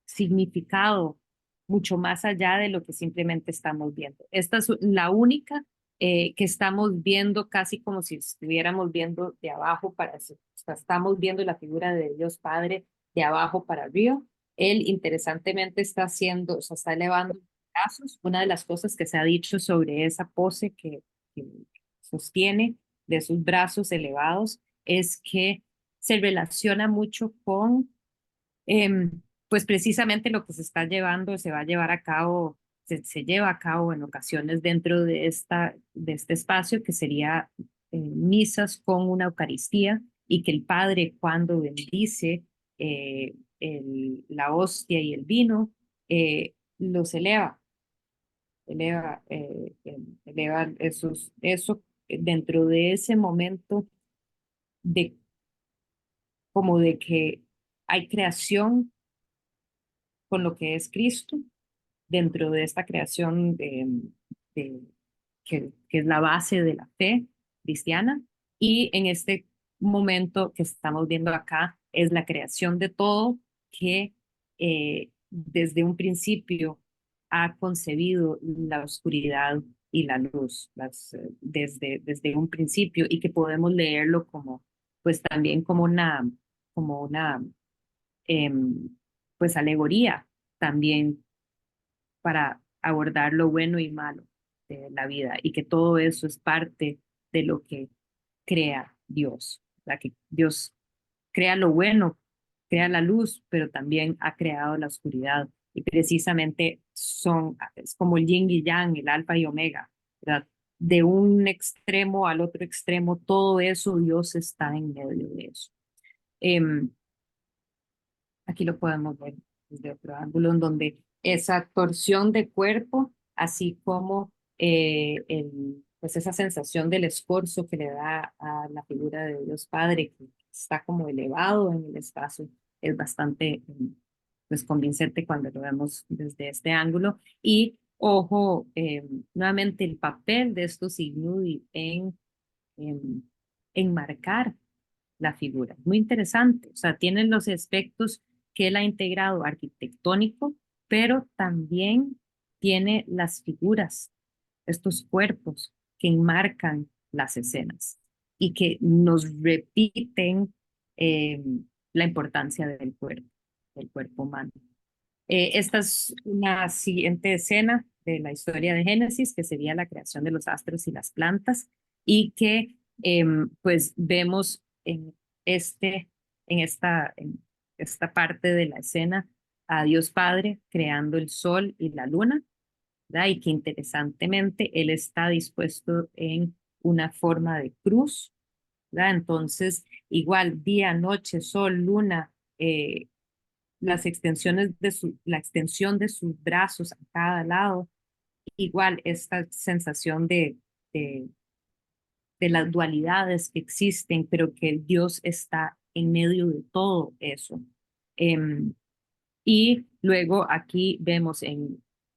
significado mucho más allá de lo que simplemente estamos viendo. Esta es la única que estamos viendo casi como si estuviéramos viendo de abajo para o sea, estamos viendo la figura de Dios Padre de abajo para arriba. Él interesantemente está haciendo, o sea, está elevando los brazos. Una de las cosas que se ha dicho sobre esa pose que sostiene de sus brazos elevados es que se relaciona mucho con pues precisamente lo que se está llevando, se va a llevar a cabo, se lleva a cabo en ocasiones dentro de este espacio, que sería misas con una Eucaristía, y que el Padre cuando bendice la hostia y el vino, los eleva eso dentro de ese momento de como de que hay creación con lo que es Cristo dentro de esta creación de- que es la base de la fe cristiana. Y en este momento que estamos viendo acá es la creación de todo que desde un principio ha concebido la oscuridad y la luz desde un principio, y que podemos leerlo como, pues también como una em, pues alegoría también para abordar lo bueno y malo de la vida, y que todo eso es parte de lo que crea Dios, la que Dios crea lo bueno, crea la luz, pero también ha creado la oscuridad, y precisamente es como el yin y yang, el alfa y omega, ¿verdad? De un extremo al otro extremo, todo eso Dios está en medio de eso. Em, Aquí lo podemos ver desde otro ángulo, en donde esa torsión de cuerpo, así como pues esa sensación del esfuerzo que le da a la figura de Dios Padre, que está como elevado en el espacio, es bastante pues, convincente cuando lo vemos desde este ángulo. Y ojo, nuevamente el papel de estos ignudi en enmarcar la figura. Muy interesante. O sea, tienen los aspectos que él ha integrado arquitectónico, pero también tiene las figuras, estos cuerpos que enmarcan las escenas y que nos repiten eh, la importancia del cuerpo humano. Esta es una siguiente escena de la historia de Génesis, que sería la creación de los astros y las plantas, y que pues vemos este, en esta parte de la escena a Dios Padre creando el sol y la luna, ¿verdad? Y que interesantemente Él está dispuesto en una forma de cruz, ¿verdad? Entonces, igual día, noche, sol, luna, la extensión de sus brazos a cada lado, igual esta sensación de, de las dualidades que existen, pero que Dios está en medio de todo eso. Em, y luego aquí vemos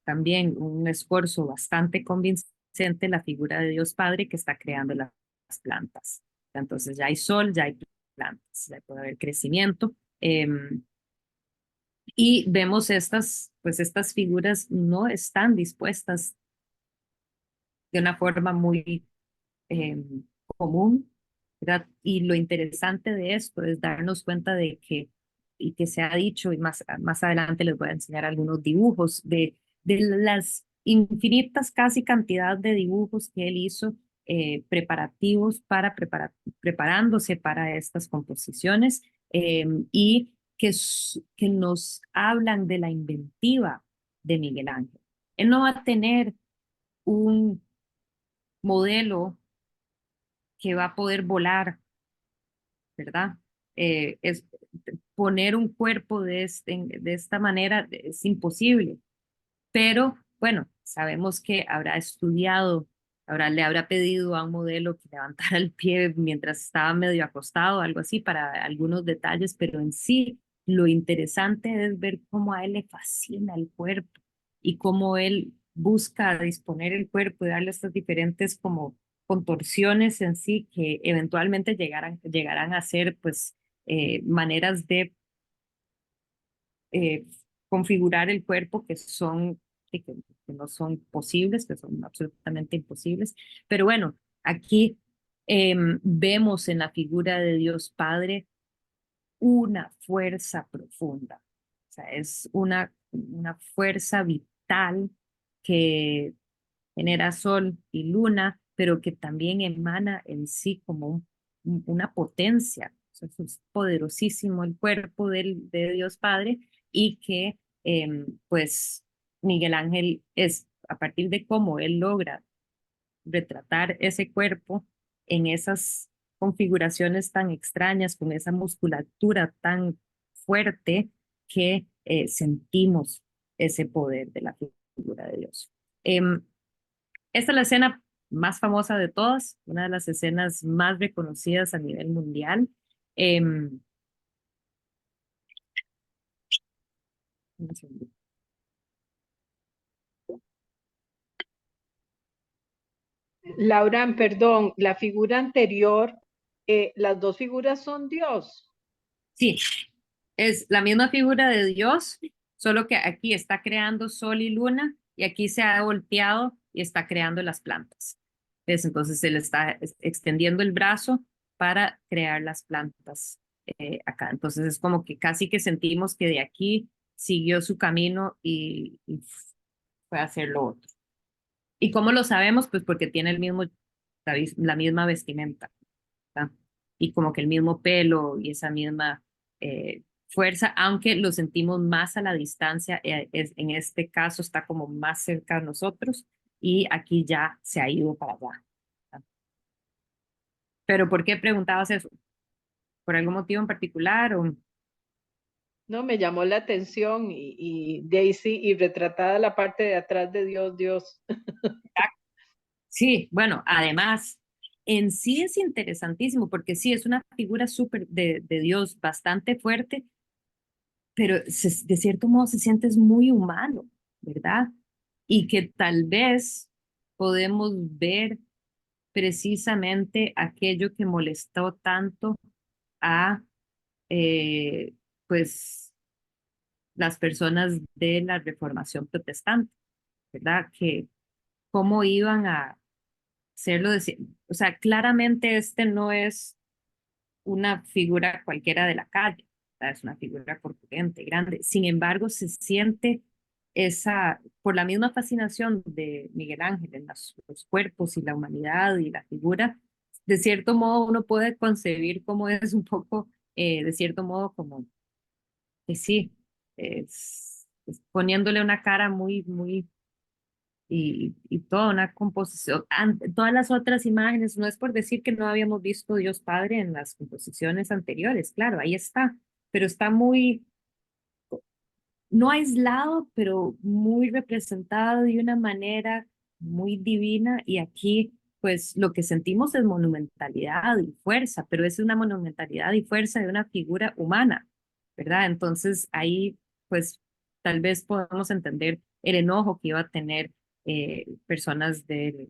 también un esfuerzo bastante convincente la figura de Dios Padre que está creando las plantas. Entonces ya hay sol, ya hay plantas, ya puede haber crecimiento. Y vemos pues estas figuras no están dispuestas de una forma muy común, ¿verdad? Y lo interesante de esto es darnos cuenta de que, y que se ha dicho, y más adelante les voy a enseñar algunos dibujos de las infinitas casi cantidad de dibujos que él hizo preparativos para preparándose para estas composiciones y que nos hablan de la inventiva de Miguel Ángel. Él no va a tener un modelo que va a poder volar, ¿verdad? Es poner un cuerpo de esta manera es imposible, pero bueno, sabemos que habrá estudiado, le habrá pedido a un modelo que levantara el pie mientras estaba medio acostado, algo así, para algunos detalles, pero en sí lo interesante es ver cómo a él le fascina el cuerpo y cómo él busca disponer el cuerpo y darle estas diferentes como contorsiones en sí que eventualmente llegarán a ser pues maneras de eh, configurar el cuerpo que no son posibles, que son absolutamente imposibles. Pero bueno, aquí vemos en la figura de Dios Padre una fuerza profunda. O sea, es una fuerza vital que genera sol y luna, pero que también emana en sí como una potencia. O sea, es poderosísimo el cuerpo de Dios Padre y que pues Miguel Ángel es a partir de cómo él logra retratar ese cuerpo en esas configuraciones tan extrañas, con esa musculatura tan fuerte que sentimos ese poder de la figura de Dios. Esta es la escena más famosa de todas, una de las escenas más reconocidas a nivel mundial. Um, Laura, perdón, la figura anterior, las dos figuras son Dios. sí, es la misma figura de Dios, solo que aquí está creando sol y luna y aquí se ha volteado y está creando las plantas. Entonces él está extendiendo el brazo para crear las plantas acá. Entonces es como que casi que sentimos que de aquí siguió su camino y fue a hacer lo otro. ¿Y cómo lo sabemos? Pues porque tiene la misma vestimenta, ¿verdad? Y como que el mismo pelo y esa misma fuerza, aunque lo sentimos más a la distancia, en este caso está como más cerca de nosotros y aquí ya se ha ido para allá, ¿verdad? Pero ¿por qué preguntabas eso? ¿Por algún motivo en particular? O... No, me llamó la atención y Daisy y retratada la parte de atrás de Dios, Dios. Sí, bueno, además, en sí es interesantísimo porque sí, es una figura súper de Dios bastante fuerte, pero de cierto modo se siente muy humano, ¿verdad? Y que tal vez podemos ver precisamente aquello que molestó tanto a eh, pues las personas de la Reformación protestante, ¿verdad? Que cómo iban a hacerlo, o sea, claramente este no es una figura cualquiera de la calle, ¿verdad? Es una figura corpulenta, grande. Sin embargo, se siente por la misma fascinación de Miguel Ángel en los cuerpos y la humanidad y la figura, de cierto modo uno puede concebir cómo es un poco, de cierto modo, como que sí, es poniéndole una cara muy y toda una composición. Todas las otras imágenes, no es por decir que no habíamos visto Dios Padre en las composiciones anteriores, claro, ahí está, pero está muy, no aislado, pero muy representado de una manera muy divina y aquí pues lo que sentimos es monumentalidad y fuerza, pero es una monumentalidad y fuerza de una figura humana, ¿verdad? Entonces ahí pues tal vez podamos entender el enojo que iba a tener personas que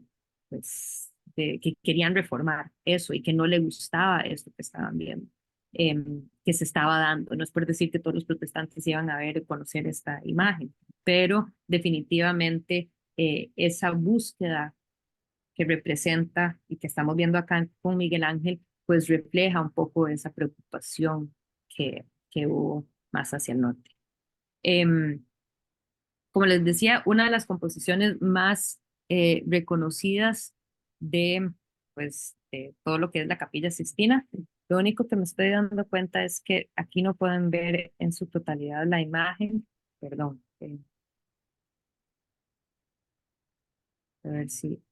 querían reformar eso y que no le gustaba eso que estaban viendo que se estaba dando. No es por decir que todos los protestantes iban a ver y conocer esta imagen, pero definitivamente esa búsqueda que representa y que estamos viendo acá con Miguel Ángel, pues refleja un poco esa preocupación que hubo más hacia el norte. Como les decía, una de las composiciones más reconocidas de, pues, de todo lo que es la Capilla Sixtina. Lo único que me estoy dando cuenta es que aquí no pueden ver en su totalidad la imagen. Perdón. A ver si...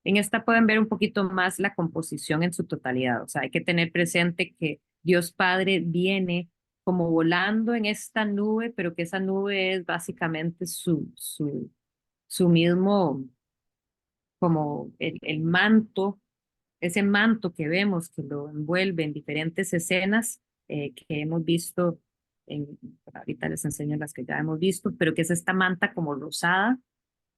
En esta pueden ver un poquito más la composición en su totalidad. O sea, hay que tener presente que Dios Padre viene como volando en esta nube, pero que esa nube es básicamente su mismo, como el manto, ese manto que vemos que lo envuelve en diferentes escenas que hemos visto, ahorita les enseño las que ya hemos visto, pero que es esta manta como rosada,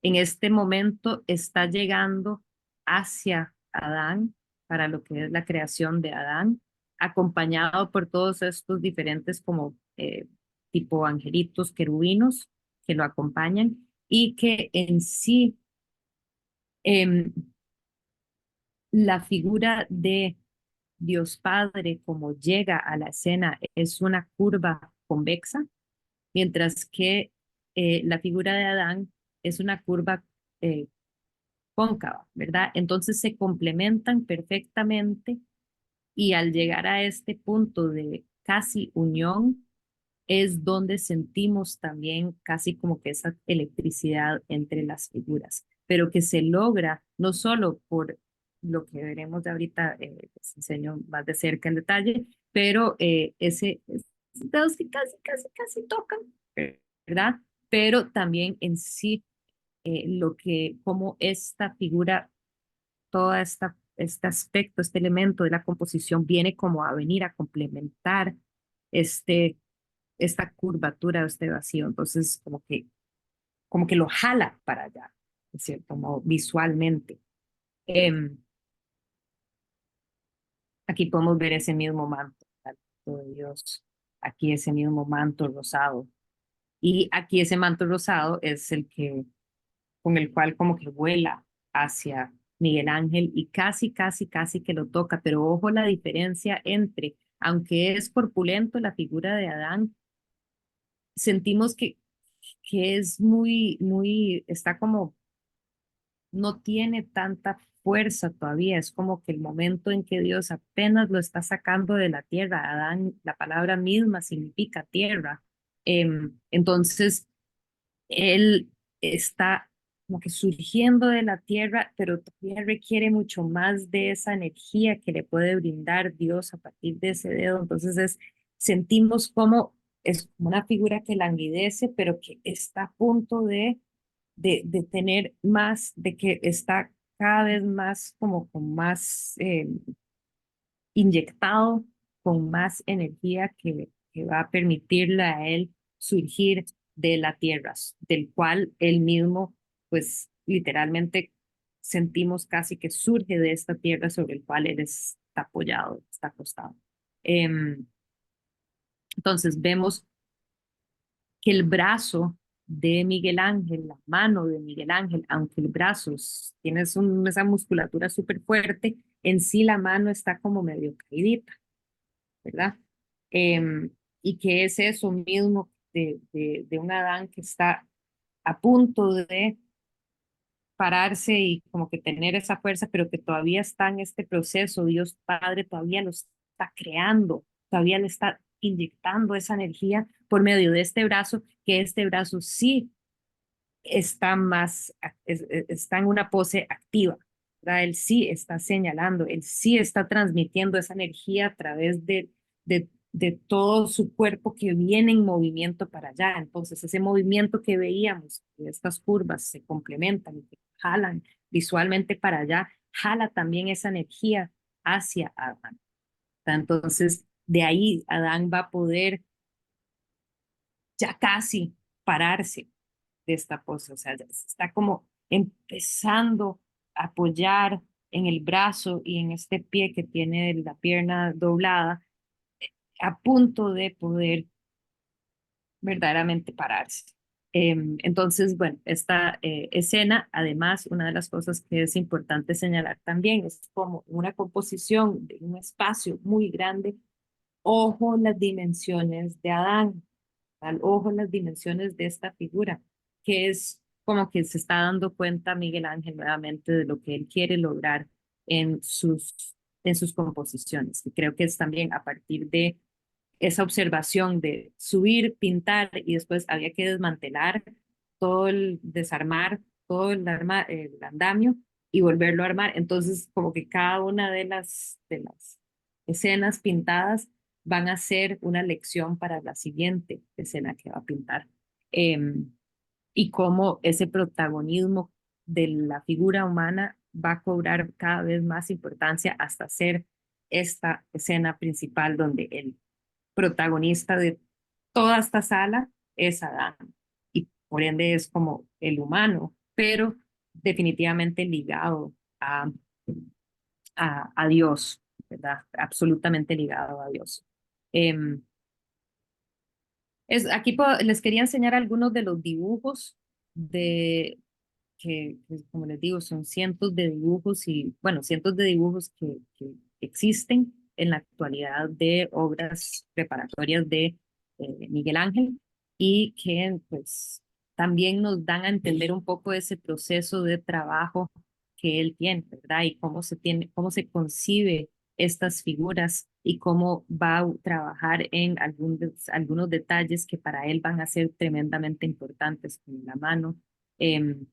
en este momento está llegando hacia Adán, para lo que es la creación de Adán, acompañado por todos estos diferentes como tipo angelitos, querubinos que lo acompañan y que en sí em, la figura de Dios Padre como llega a la escena es una curva convexa, mientras que la figura de Adán es una curva eh, cóncava, ¿verdad? Entonces se complementan perfectamente y al llegar a este punto de casi unión es donde sentimos también casi como que esa electricidad entre las figuras, pero que se logra no solo por lo que veremos de ahorita, les enseño más de cerca en detalle, pero esos dedos que casi tocan, ¿verdad? Pero también en sí, como esta figura, toda este aspecto, este elemento de la composición viene como a venir a complementar este esta curvatura, este vacío. Entonces, como que lo jala para allá, de cierto modo, visualmente. Aquí podemos ver ese mismo manto, de Dios. Aquí ese mismo manto rosado. Y aquí ese manto rosado es el que, con el cual como que vuela hacia Miguel Ángel y casi que lo toca. Pero ojo la diferencia entre, aunque es corpulento la figura de Adán, sentimos que es está como, no tiene tanta fuerza todavía, es como que el momento en que Dios apenas lo está sacando de la tierra, Adán, la palabra misma significa tierra, entonces él está como que surgiendo de la tierra, pero todavía requiere mucho más de esa energía que le puede brindar Dios a partir de ese dedo. Entonces sentimos como es como una figura que languidece, pero que está a punto de tener más, de que está cada vez más como con más inyectado, con más energía que va a permitirle a él surgir de la tierra, del cual él mismo, pues literalmente sentimos casi que surge de esta tierra sobre el cual él está apoyado, está acostado. Entonces vemos que el brazo de Miguel Ángel, la mano de Miguel Ángel, aunque el brazo tiene esa musculatura súper fuerte, en sí la mano está como medio caídita, ¿verdad? Y que es eso mismo de un Adán que está a punto de pararse y como que tener esa fuerza, pero que todavía está en este proceso, Dios Padre todavía lo está creando, todavía le está inyectando esa energía por medio de este brazo, que este brazo sí está más, está en una pose activa, ¿verdad? Él sí está señalando, él sí está transmitiendo esa energía a través de todo su cuerpo que viene en movimiento para allá. Entonces, ese movimiento que veíamos, que estas curvas se complementan y que jalan visualmente para allá, jala también esa energía hacia Adán. Entonces, de ahí Adán va a poder ya casi pararse de esta pose, o sea, ya se está como empezando a apoyar en el brazo y en este pie que tiene la pierna doblada, a punto de poder verdaderamente pararse. Entonces, bueno, esta escena, además, una de las cosas que es importante señalar también es como una composición de un espacio muy grande. Ojo las dimensiones de Adán, al ojo las dimensiones de esta figura, que es como que se está dando cuenta Miguel Ángel nuevamente de lo que él quiere lograr en sus composiciones. Y creo que es también a partir de esa observación de subir, pintar y después había que desmantelar todo desarmar todo el andamio y volverlo a armar. Entonces, como que cada una de las escenas pintadas van a ser una lección para la siguiente escena que va a pintar. Y cómo ese protagonismo de la figura humana va a cobrar cada vez más importancia hasta ser esta escena principal donde el protagonista de toda esta sala es Adán y por ende es como el humano, pero definitivamente ligado a Dios, ¿verdad? Absolutamente ligado a Dios. Em, aquí les quería enseñar algunos de los dibujos de como les digo, son cientos de dibujos y, bueno, cientos de dibujos que existen en la actualidad de obras preparatorias de Miguel Ángel y que pues también nos dan a entender un poco ese proceso de trabajo que él tiene, ¿verdad? Y cómo se concibe estas figuras y cómo va a trabajar en algunos detalles que para él van a ser tremendamente importantes, como la mano. em,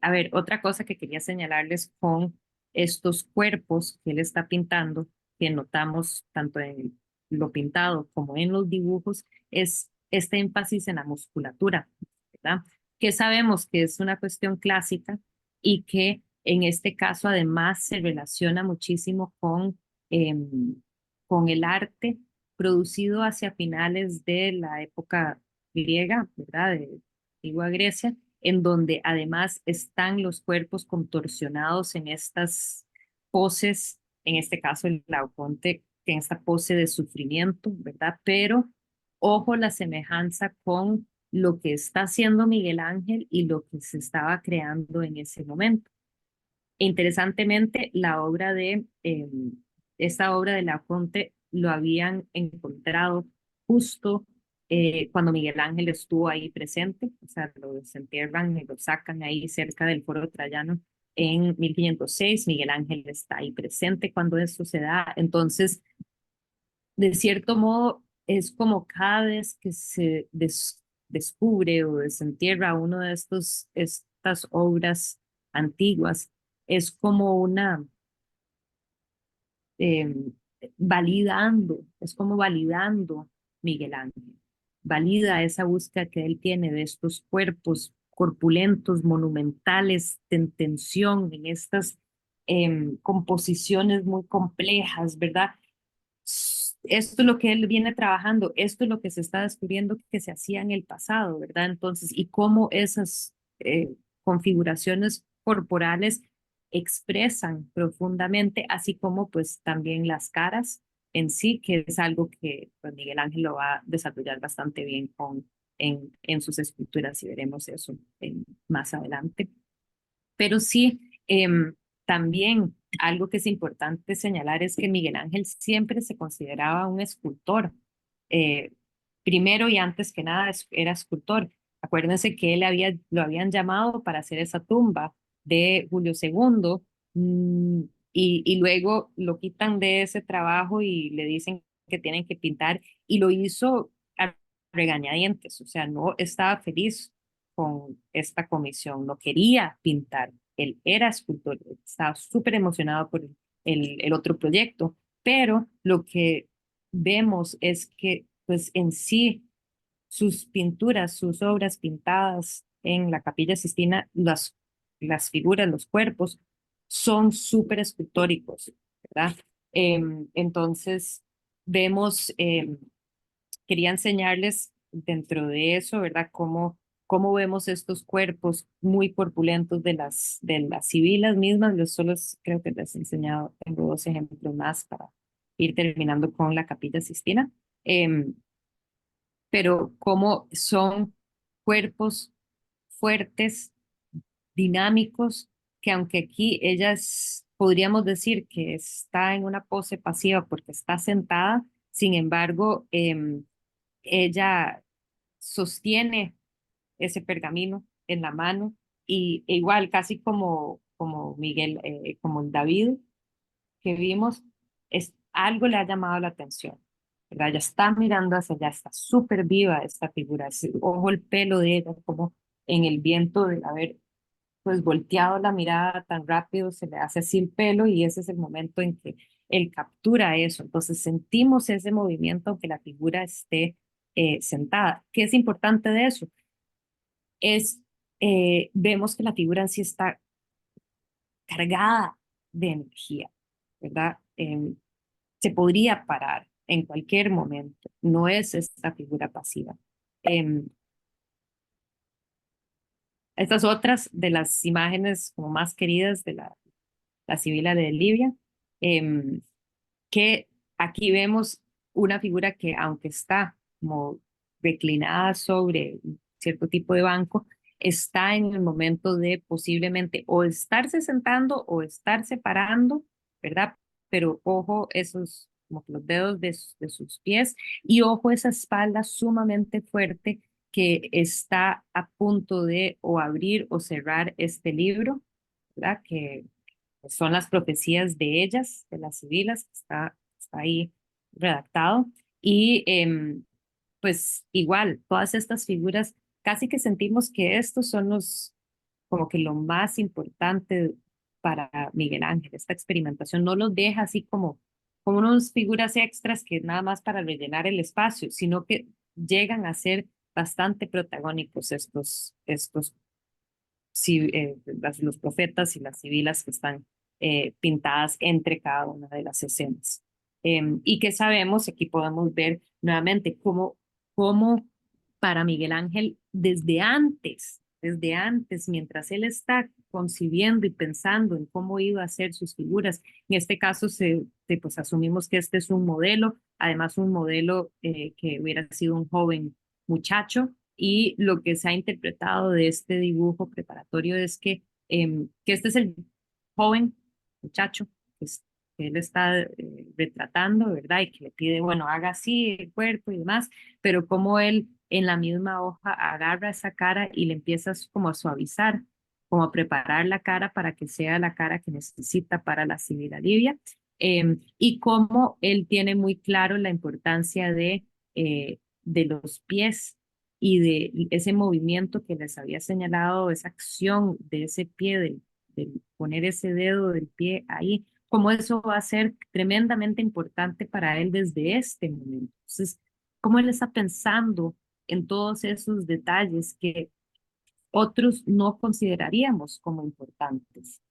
a ver, otra cosa que quería señalarles con estos cuerpos que él está pintando, que notamos tanto en lo pintado como en los dibujos, es este énfasis en la musculatura, ¿verdad? Que sabemos que es una cuestión clásica y que en este caso además se relaciona muchísimo con el arte producido hacia finales de la época griega, ¿verdad? De antigua Grecia, en donde además están los cuerpos contorsionados en estas poses, en este caso el Laoconte, en esta pose de sufrimiento, ¿verdad? Pero ojo la semejanza con lo que está haciendo Miguel Ángel y lo que se estaba creando en ese momento. Interesantemente, esta obra de Laoconte lo habían encontrado justo cuando Miguel Ángel estuvo ahí presente, o sea, lo desentierran y lo sacan ahí cerca del Foro Trayano en 1506. Miguel Ángel está ahí presente cuando eso se da. Entonces, de cierto modo, es como cada vez que se descubre o desentierra uno de estas obras antiguas, es como eh, es como validando Miguel Ángel, valida esa búsqueda que él tiene de estos cuerpos corpulentos, monumentales, en tensión, en estas composiciones muy complejas, ¿verdad? Esto es lo que él viene trabajando, esto es lo que se está descubriendo que se hacía en el pasado, ¿verdad? Entonces, y cómo esas configuraciones corporales expresan profundamente, así como pues también las caras en sí, que es algo que pues, Miguel Ángel lo va a desarrollar bastante bien en sus esculturas y veremos eso más adelante. Pero sí, también algo que es importante señalar es que Miguel Ángel siempre se consideraba un escultor. Eh, Primero y antes que nada era escultor. Acuérdense que lo habían llamado para hacer esa tumba de Julio II, y luego lo quitan de ese trabajo y le dicen que tienen que pintar y lo hizo a regañadientes, o sea, no estaba feliz con esta comisión, no quería pintar, él era escultor, estaba súper emocionado por el otro proyecto, pero lo que vemos es que pues en sí sus pinturas, sus obras pintadas en la Capilla Sistina, las figuras, los cuerpos, son súper escultóricos, ¿verdad? Entonces, vemos, quería enseñarles dentro de eso, ¿verdad? Cómo vemos estos cuerpos muy corpulentos de las sibilas mismas. Yo solo creo que les he enseñado, tengo dos ejemplos más para ir terminando con la Capilla Sistina. pero cómo son cuerpos fuertes, dinámicos, que aunque aquí podríamos decir que está en una pose pasiva porque está sentada, sin embargo, ella sostiene ese pergamino en la mano y e igual, casi como Miguel, como David que vimos, algo le ha llamado la atención, ¿verdad? Ella está mirando hacia allá, está súper viva esta figura, ojo el pelo de ella, como en el viento de haber pues volteado la mirada tan rápido, se le hace así el pelo y ese es el momento en que él captura eso. Entonces sentimos ese movimiento aunque la figura esté sentada. ¿Qué es importante de eso? Vemos que la figura en sí está cargada de energía, ¿verdad? Se podría parar en cualquier momento, no es esta figura pasiva. Em, Estas otras de las imágenes como más queridas de la Sibila de Libia, em, que aquí vemos una figura que aunque está como reclinada sobre cierto tipo de banco, está en el momento de posiblemente o estarse sentando o estarse parando, ¿verdad? Pero ojo esos, como que los dedos de sus pies y ojo esa espalda sumamente fuerte que está a punto de o abrir o cerrar este libro, ¿verdad? Que son las profecías de ellas, de las sibilas, que está ahí redactado. Y pues igual, todas estas figuras, casi que sentimos que estos son como que lo más importante para Miguel Ángel, esta experimentación no los deja así como unas figuras extras que nada más para rellenar el espacio, sino que llegan a ser bastante protagónicos estos los profetas y las sibilas que están pintadas entre cada una de las escenas. Y que sabemos, aquí podemos ver nuevamente cómo para Miguel Ángel, desde antes, mientras él está concibiendo y pensando en cómo iba a ser sus figuras, en este caso pues asumimos que este es un modelo, además un modelo que hubiera sido un joven muchacho, y lo que se ha interpretado de este dibujo preparatorio es que este es el joven muchacho que él está retratando, ¿verdad? Y que le pide, bueno, haga así el cuerpo y demás, pero como él en la misma hoja agarra esa cara y le empieza como a suavizar, como a preparar la cara para que sea la cara que necesita para la Sibila Livia, y cómo él tiene muy claro la importancia de los pies y de ese movimiento que les había señalado, esa acción de ese pie, de poner ese dedo del pie ahí, cómo eso va a ser tremendamente importante para él desde este momento. Entonces, cómo él está pensando en todos esos detalles que otros no consideraríamos como importantes.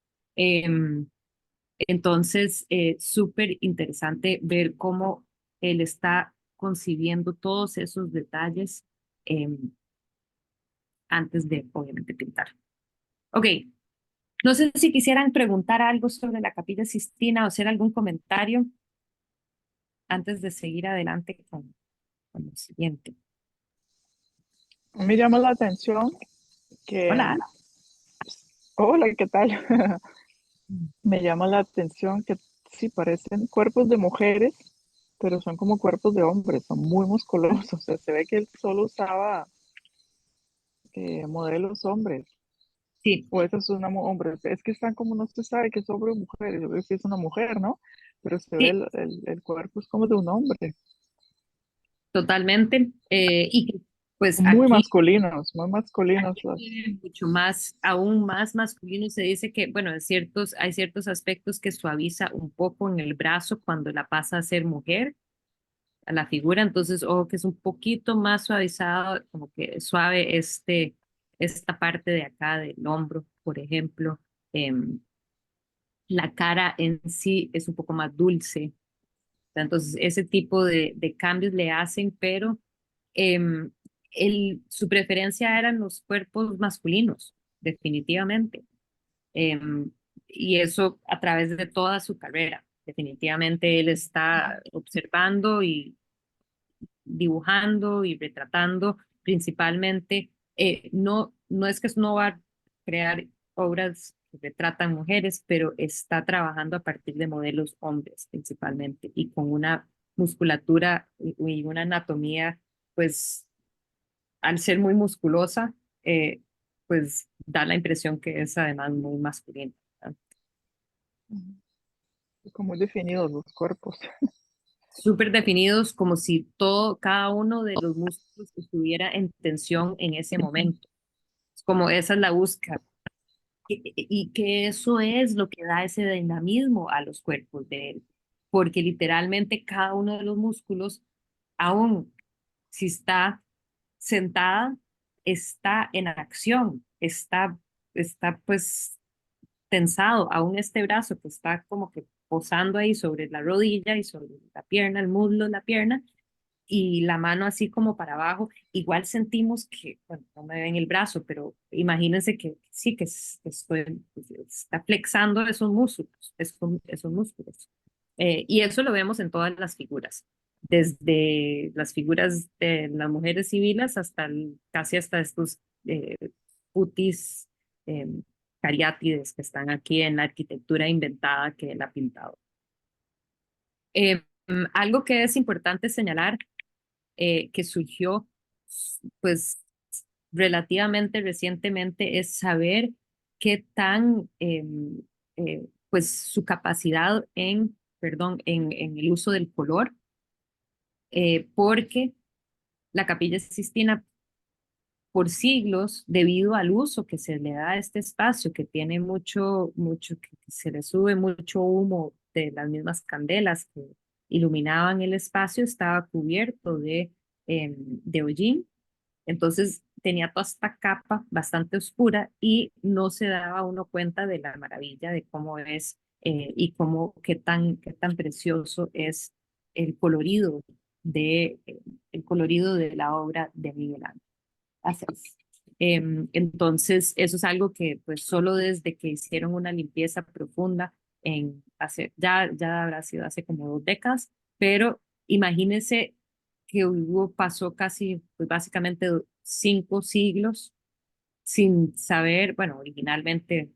Entonces, súper interesante ver cómo él está concibiendo todos esos detalles antes de, obviamente, pintar. Ok, no sé si quisieran preguntar algo sobre la Capilla Sistina o hacer algún comentario antes de seguir adelante con lo siguiente. Me llama la atención que, Hola. hola, ¿qué tal? Me llama la atención que sí parecen cuerpos de mujeres, pero son como cuerpos de hombres, son muy musculosos. O sea, se ve que él solo usaba modelos hombres. Sí, O esa es una hombre. Es que están como no se sabe que es hombre o mujer. Yo creo que es una mujer, ¿no? Pero se ve sí, el cuerpo es como de un hombre. totalmente. Y que, pues Muy aquí masculinos, muy masculinos. mucho más, aún más masculino. Se dice que, bueno, hay ciertos aspectos que suaviza un poco en el brazo cuando la pasa a ser mujer, a la figura. Entonces, ojo que es un poquito más suavizado, como que suave esta parte de acá del hombro, por ejemplo. Em, la cara en sí es un poco más dulce. Entonces, ese tipo de cambios le hacen, pero em, su preferencia eran los cuerpos masculinos, definitivamente. Em, y eso a través de toda su carrera. Definitivamente él está observando y dibujando y retratando principalmente, no es que no va a crear obras que retratan mujeres, pero está trabajando a partir de modelos hombres principalmente y con una musculatura y una anatomía, pues al ser muy musculosa, pues da la impresión que es además muy masculina, ¿verdad? Como muy definidos los cuerpos. Súper definidos, como si cada uno de los músculos estuviera en tensión en ese momento. Es como esa es la búsqueda. Y que eso es lo que da ese dinamismo a los cuerpos de él, porque literalmente cada uno de los músculos, aún si está sentada, está en acción, está pues tensado, aún este brazo que está como que posando ahí sobre la rodilla y sobre la pierna, el muslo, la pierna, y la mano así como para abajo, igual sentimos que, bueno, no me ven el brazo, pero imagínense que sí, está flexando esos músculos, esos músculos. Y eso lo vemos en todas las figuras, desde las figuras de las mujeres civiles hasta casi hasta estos putis eh, cariátides que están aquí en la arquitectura inventada que él ha pintado. Algo que es importante señalar que surgió pues relativamente recientemente es saber qué tan pues su capacidad en el uso del color, porque la Capilla Sistina por siglos, debido al uso que se le da a este espacio, que tiene que se le sube mucho humo de las mismas candelas que iluminaban el espacio, estaba cubierto de hollín. Entonces tenía toda esta capa bastante oscura y no se daba uno cuenta de la maravilla de cómo es y qué tan precioso es el colorido el colorido de la obra de Miguel Ángel. Así es. Entonces, eso es algo que pues solo desde que hicieron una limpieza profunda ya habrá sido hace como 2 décadas, pero imagínense que pasó casi, pues básicamente 5 siglos sin saber, bueno, originalmente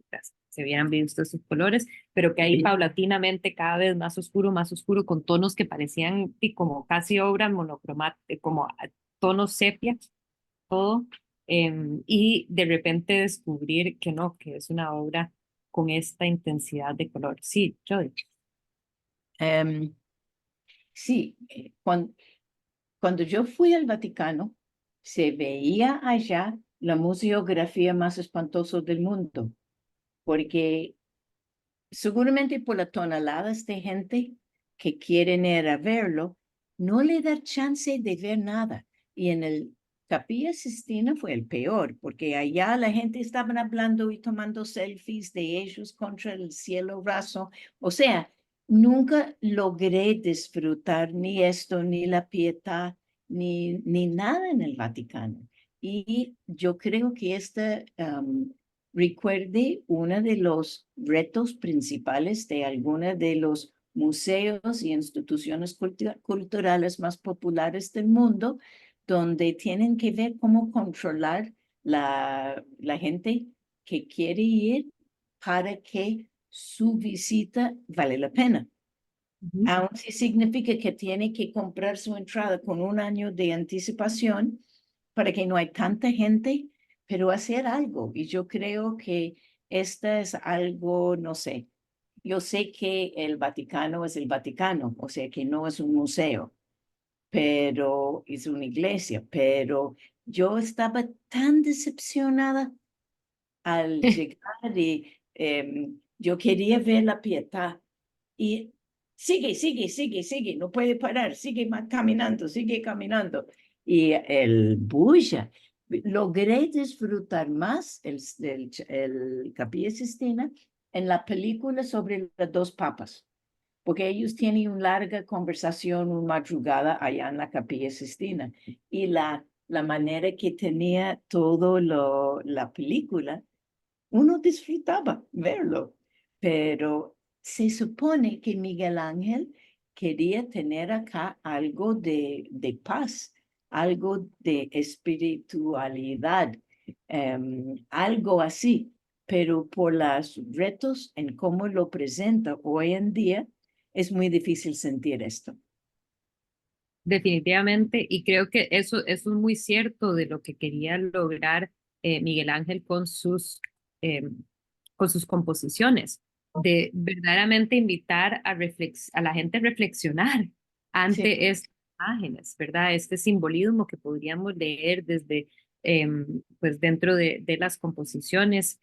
pues, se habían visto esos colores, pero que ahí paulatinamente cada vez más oscuro, con tonos que parecían como casi obras monocromáticas, como tonos sepia todo, y de repente descubrir que no, que es una obra con esta intensidad de color. Sí, Jody. Em, sí, cuando yo fui al Vaticano, se veía allá la museografía más espantosa del mundo, porque seguramente por las toneladas de gente que quieren ir a verlo, no le da chance de ver nada. Y en el Capilla Sistina fue el peor, porque allá la gente estaba hablando y tomando selfies de ellos contra el cielo raso. O sea, nunca logré disfrutar ni esto, ni la pietà, ni nada en el Vaticano. Y yo creo que recuerde uno de los retos principales de algunos de los museos y instituciones culturales más populares del mundo, donde tienen que ver cómo controlar la gente que quiere ir para que su visita vale la pena. Aún si significa que tiene que comprar su entrada con 1 año de anticipación para que no hay tanta gente, pero hacer algo. Y yo creo que esta es algo, no sé, yo sé que el Vaticano es el Vaticano, o sea que no es un museo, pero es una iglesia, pero yo estaba tan decepcionada al llegar y yo quería ver la Pietà y sigue, no puede parar, sigue caminando, sigue caminando. Y el Bulla, logré disfrutar más el Capilla Sistina en la película sobre los 2 papas, porque ellos tienen una larga conversación, una madrugada allá en la Capilla Sistina. Y la manera que tenía todo la película, uno disfrutaba verlo, pero se supone que Miguel Ángel quería tener acá algo de paz, algo de espiritualidad, algo así, pero por los retos en cómo lo presenta hoy en día, es muy difícil sentir esto. Definitivamente, y creo que eso es muy cierto de lo que quería lograr Miguel Ángel con sus composiciones, de verdaderamente invitar a la gente a reflexionar Sí. ante estas imágenes, ¿verdad? Este simbolismo que podríamos leer desde, pues dentro de las composiciones,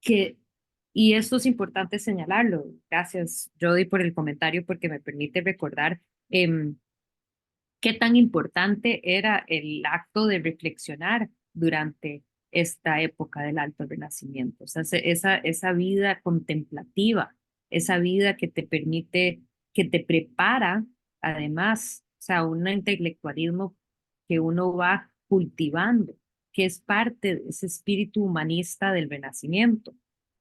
que, y esto es importante señalarlo. Gracias, Jody, por el comentario, porque me permite recordar qué tan importante era el acto de reflexionar durante esta época del Alto Renacimiento. O sea, esa vida contemplativa, esa vida que te permite, que te prepara, además, o sea, un intelectualismo que uno va cultivando, que es parte de ese espíritu humanista del Renacimiento,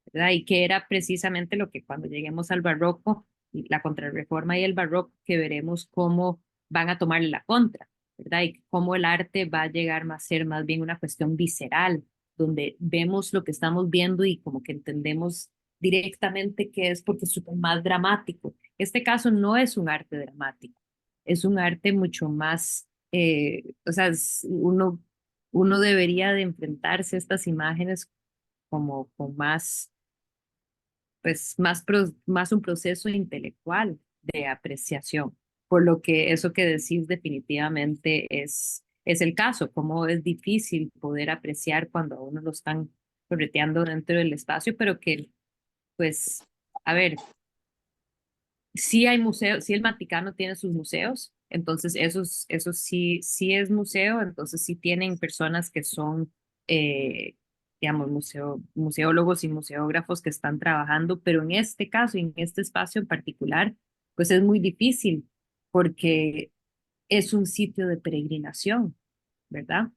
¿verdad? Y que era precisamente lo que cuando lleguemos al barroco, la contrarreforma y el barroco, que veremos cómo van a tomarle la contra, ¿verdad? Y cómo el arte va a llegar a ser más bien una cuestión visceral, donde vemos lo que estamos viendo y como que entendemos directamente qué es, porque es súper más dramático. Este caso no es un arte dramático, es un arte mucho más, o sea, uno debería de enfrentarse a estas imágenes como con más, pues más un proceso intelectual de apreciación, por lo que eso que decís definitivamente es el caso, cómo es difícil poder apreciar cuando a uno lo están correteando dentro del espacio, pero que, pues, a ver, sí hay museos, sí el Vaticano tiene sus museos, entonces eso sí es museo, entonces sí tienen personas que son, digamos, museólogos y museógrafos que están trabajando, pero en este caso, en este espacio en particular, pues es muy difícil porque es un sitio de peregrinación, ¿verdad?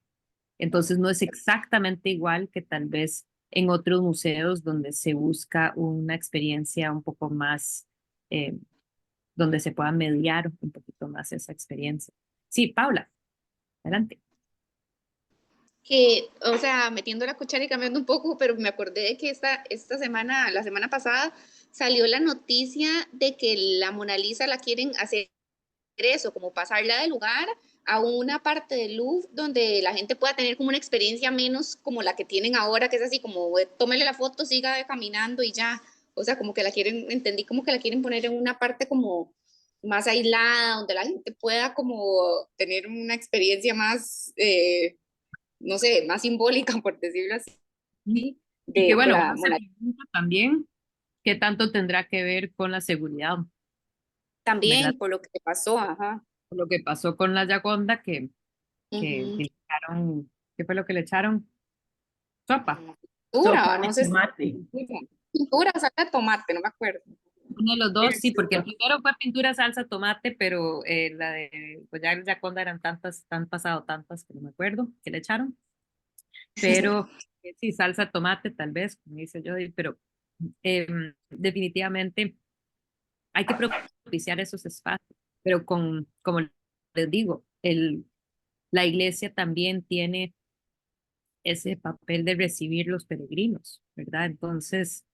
Entonces no es exactamente igual que tal vez en otros museos donde se busca una experiencia un poco más donde se pueda mediar un poquito más esa experiencia. Sí, Paula, adelante. Que, o sea, metiendo la cuchara y cambiando un poco, pero me acordé de que esta semana, la semana pasada, salió la noticia de que la Mona Lisa la quieren hacer eso, como pasarla de lugar a una parte del Louvre donde la gente pueda tener como una experiencia menos como la que tienen ahora, que es así como tómele la foto, siga caminando y ya. O sea, como que la quieren, entendí como que la quieren poner en una parte como más aislada, donde la gente pueda como tener una experiencia más, no sé, más simbólica, por decirlo así, Y que de bueno, la uno se Mona pregunta también qué tanto tendrá que ver con la seguridad, ¿verdad? también, por lo que te pasó, ajá. Lo que pasó con la Yaconda, que Uh le echaron, ¿qué fue lo que le echaron? Sopa. Sopa Pintura, de no sé si tomate. pintura, salsa de tomate, no me acuerdo. Uno de los dos, sí, porque el primero fue pintura, salsa, tomate, pero la de pues ya el Yaconda eran tantas, han pasado tantas que no me acuerdo que le echaron. Pero sí, salsa, tomate, tal vez, como dice yo, pero definitivamente hay que propiciar esos espacios, pero como les digo, la iglesia también tiene ese papel de recibir los peregrinos, ¿verdad? Entonces,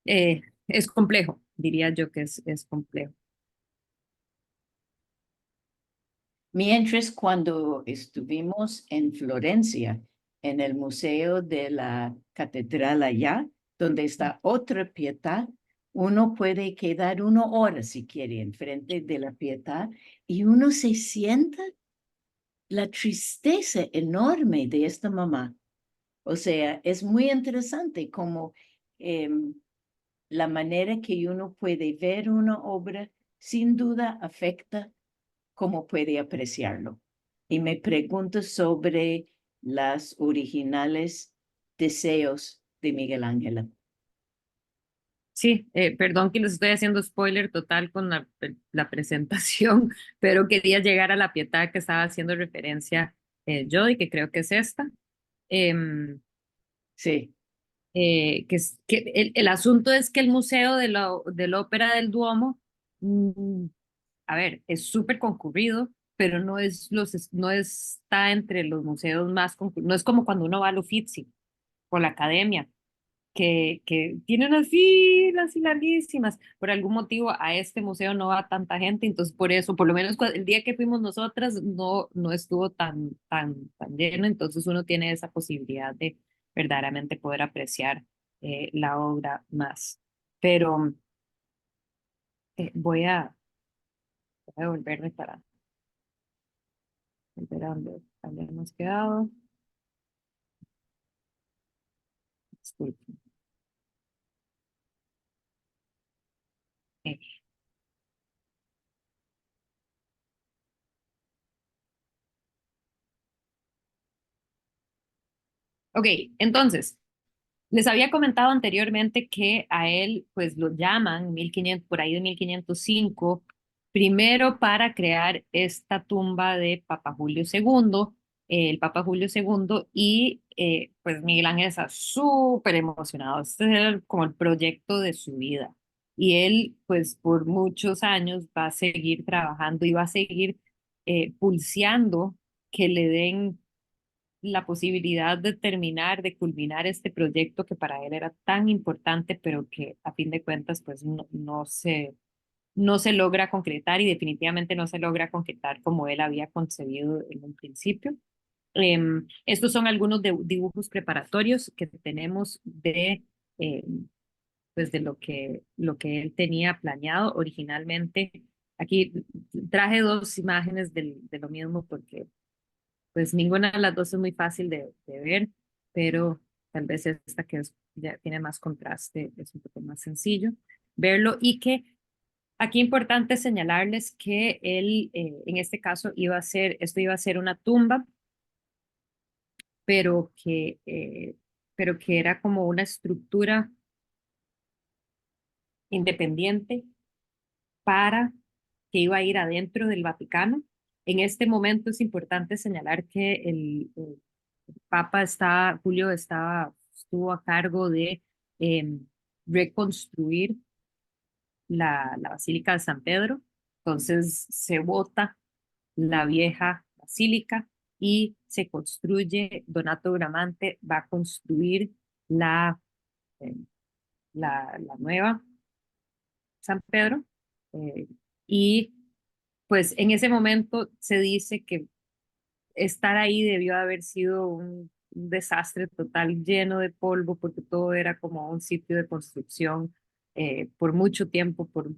es complejo, diría yo que es complejo. Mientras cuando estuvimos en Florencia, en el Museo de la Catedral allá, donde está otra Pietà, uno puede quedar 1 hora si quiere enfrente de la Pietà y uno se sienta la tristeza enorme de esta mamá. O sea, es muy interesante como la manera que uno puede ver una obra sin duda afecta cómo puede apreciarlo. Y me pregunto sobre las originales deseos de Miguel Ángel. Sí, perdón que les estoy haciendo spoiler total con la presentación, pero quería llegar a la Pietà que estaba haciendo referencia yo y que creo que es esta. Em, Sí, que el asunto es que el Museo de la Ópera del Duomo, mm, a ver, es súper concurrido, pero no está entre los museos más concurridos. No es como cuando uno va al Uffizi o la Academia, que tiene unas filas y larguísimas. Por algún motivo a este museo no va tanta gente, entonces por eso, por lo menos el día que fuimos nosotras, no estuvo tan lleno, entonces uno tiene esa posibilidad de verdaderamente poder apreciar la obra más. Pero voy a volverme para ver a dónde habíamos quedado. Disculpen. Eh, Ok, entonces, les había comentado anteriormente que a él, pues lo llaman 1500, por ahí de 1505, primero para crear esta tumba de Papa Julio II, el Papa Julio II, y pues Miguel Ángel está súper emocionado. Este es como el proyecto de su vida. Y él, pues por muchos años va a seguir trabajando y va a seguir pulseando que le den la posibilidad de terminar, de culminar este proyecto que para él era tan importante, pero que a fin de cuentas pues no se logra concretar y definitivamente no se logra concretar como él había concebido en un principio. Estos son algunos dibujos preparatorios que tenemos pues de lo que él tenía planeado originalmente. Aquí traje dos imágenes de lo mismo porque pues ninguna de las dos es muy fácil de ver, pero tal vez esta ya tiene más contraste es un poco más sencillo verlo y que aquí importante señalarles que él, en este caso, esto iba a ser una tumba, pero pero que era como una estructura independiente para que iba a ir adentro del Vaticano. En este momento es importante señalar que el Papa Julio estuvo a cargo de reconstruir la Basílica de San Pedro. Entonces se bota la vieja basílica y se construye, Donato Bramante va a construir eh, la nueva San Pedro. eh, y pues en ese momento se dice que estar ahí debió haber sido un desastre total, lleno de polvo, porque todo era como un sitio de construcción por mucho tiempo, por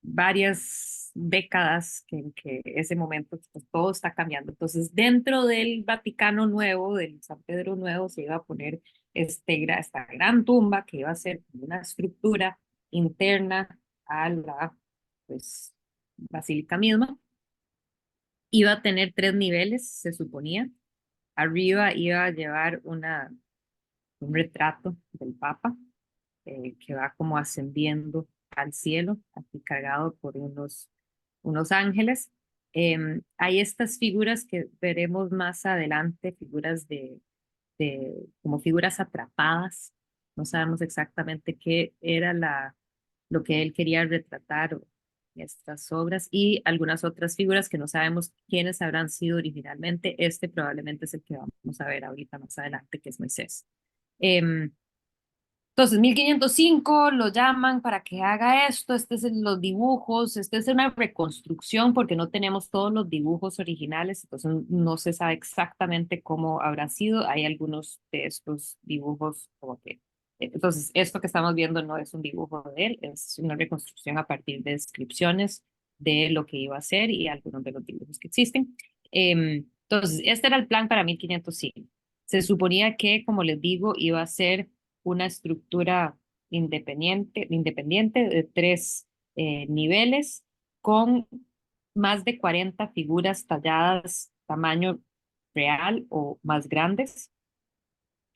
varias décadas, en que ese momento pues, todo está cambiando. Entonces, dentro del Vaticano Nuevo, del San Pedro Nuevo, se iba a poner esta gran tumba que iba a ser una estructura interna a la pues, basílica misma. Iba a tener 3 niveles, se suponía. Arriba iba a llevar un retrato del Papa que va como ascendiendo al cielo, aquí cargado por unos ángeles. Hay estas figuras que veremos más adelante, figuras como figuras atrapadas. No sabemos exactamente qué era lo que él quería retratar en estas obras y algunas otras figuras que no sabemos quiénes habrán sido originalmente. Este probablemente es el que vamos a ver ahorita más adelante, que es Moisés. Entonces, 1505 lo llaman para que haga esto, este es los dibujos, este es una reconstrucción porque no tenemos todos los dibujos originales, entonces no se sabe exactamente cómo habrá sido. Hay algunos de estos dibujos como que, entonces esto que estamos viendo no es un dibujo de él, es una reconstrucción a partir de descripciones de lo que iba a ser y algunos de los dibujos que existen. Entonces, este era el plan para 1505. Se suponía que, como les digo, iba a ser una estructura independiente de 3 niveles con más de 40 figuras talladas tamaño real o más grandes.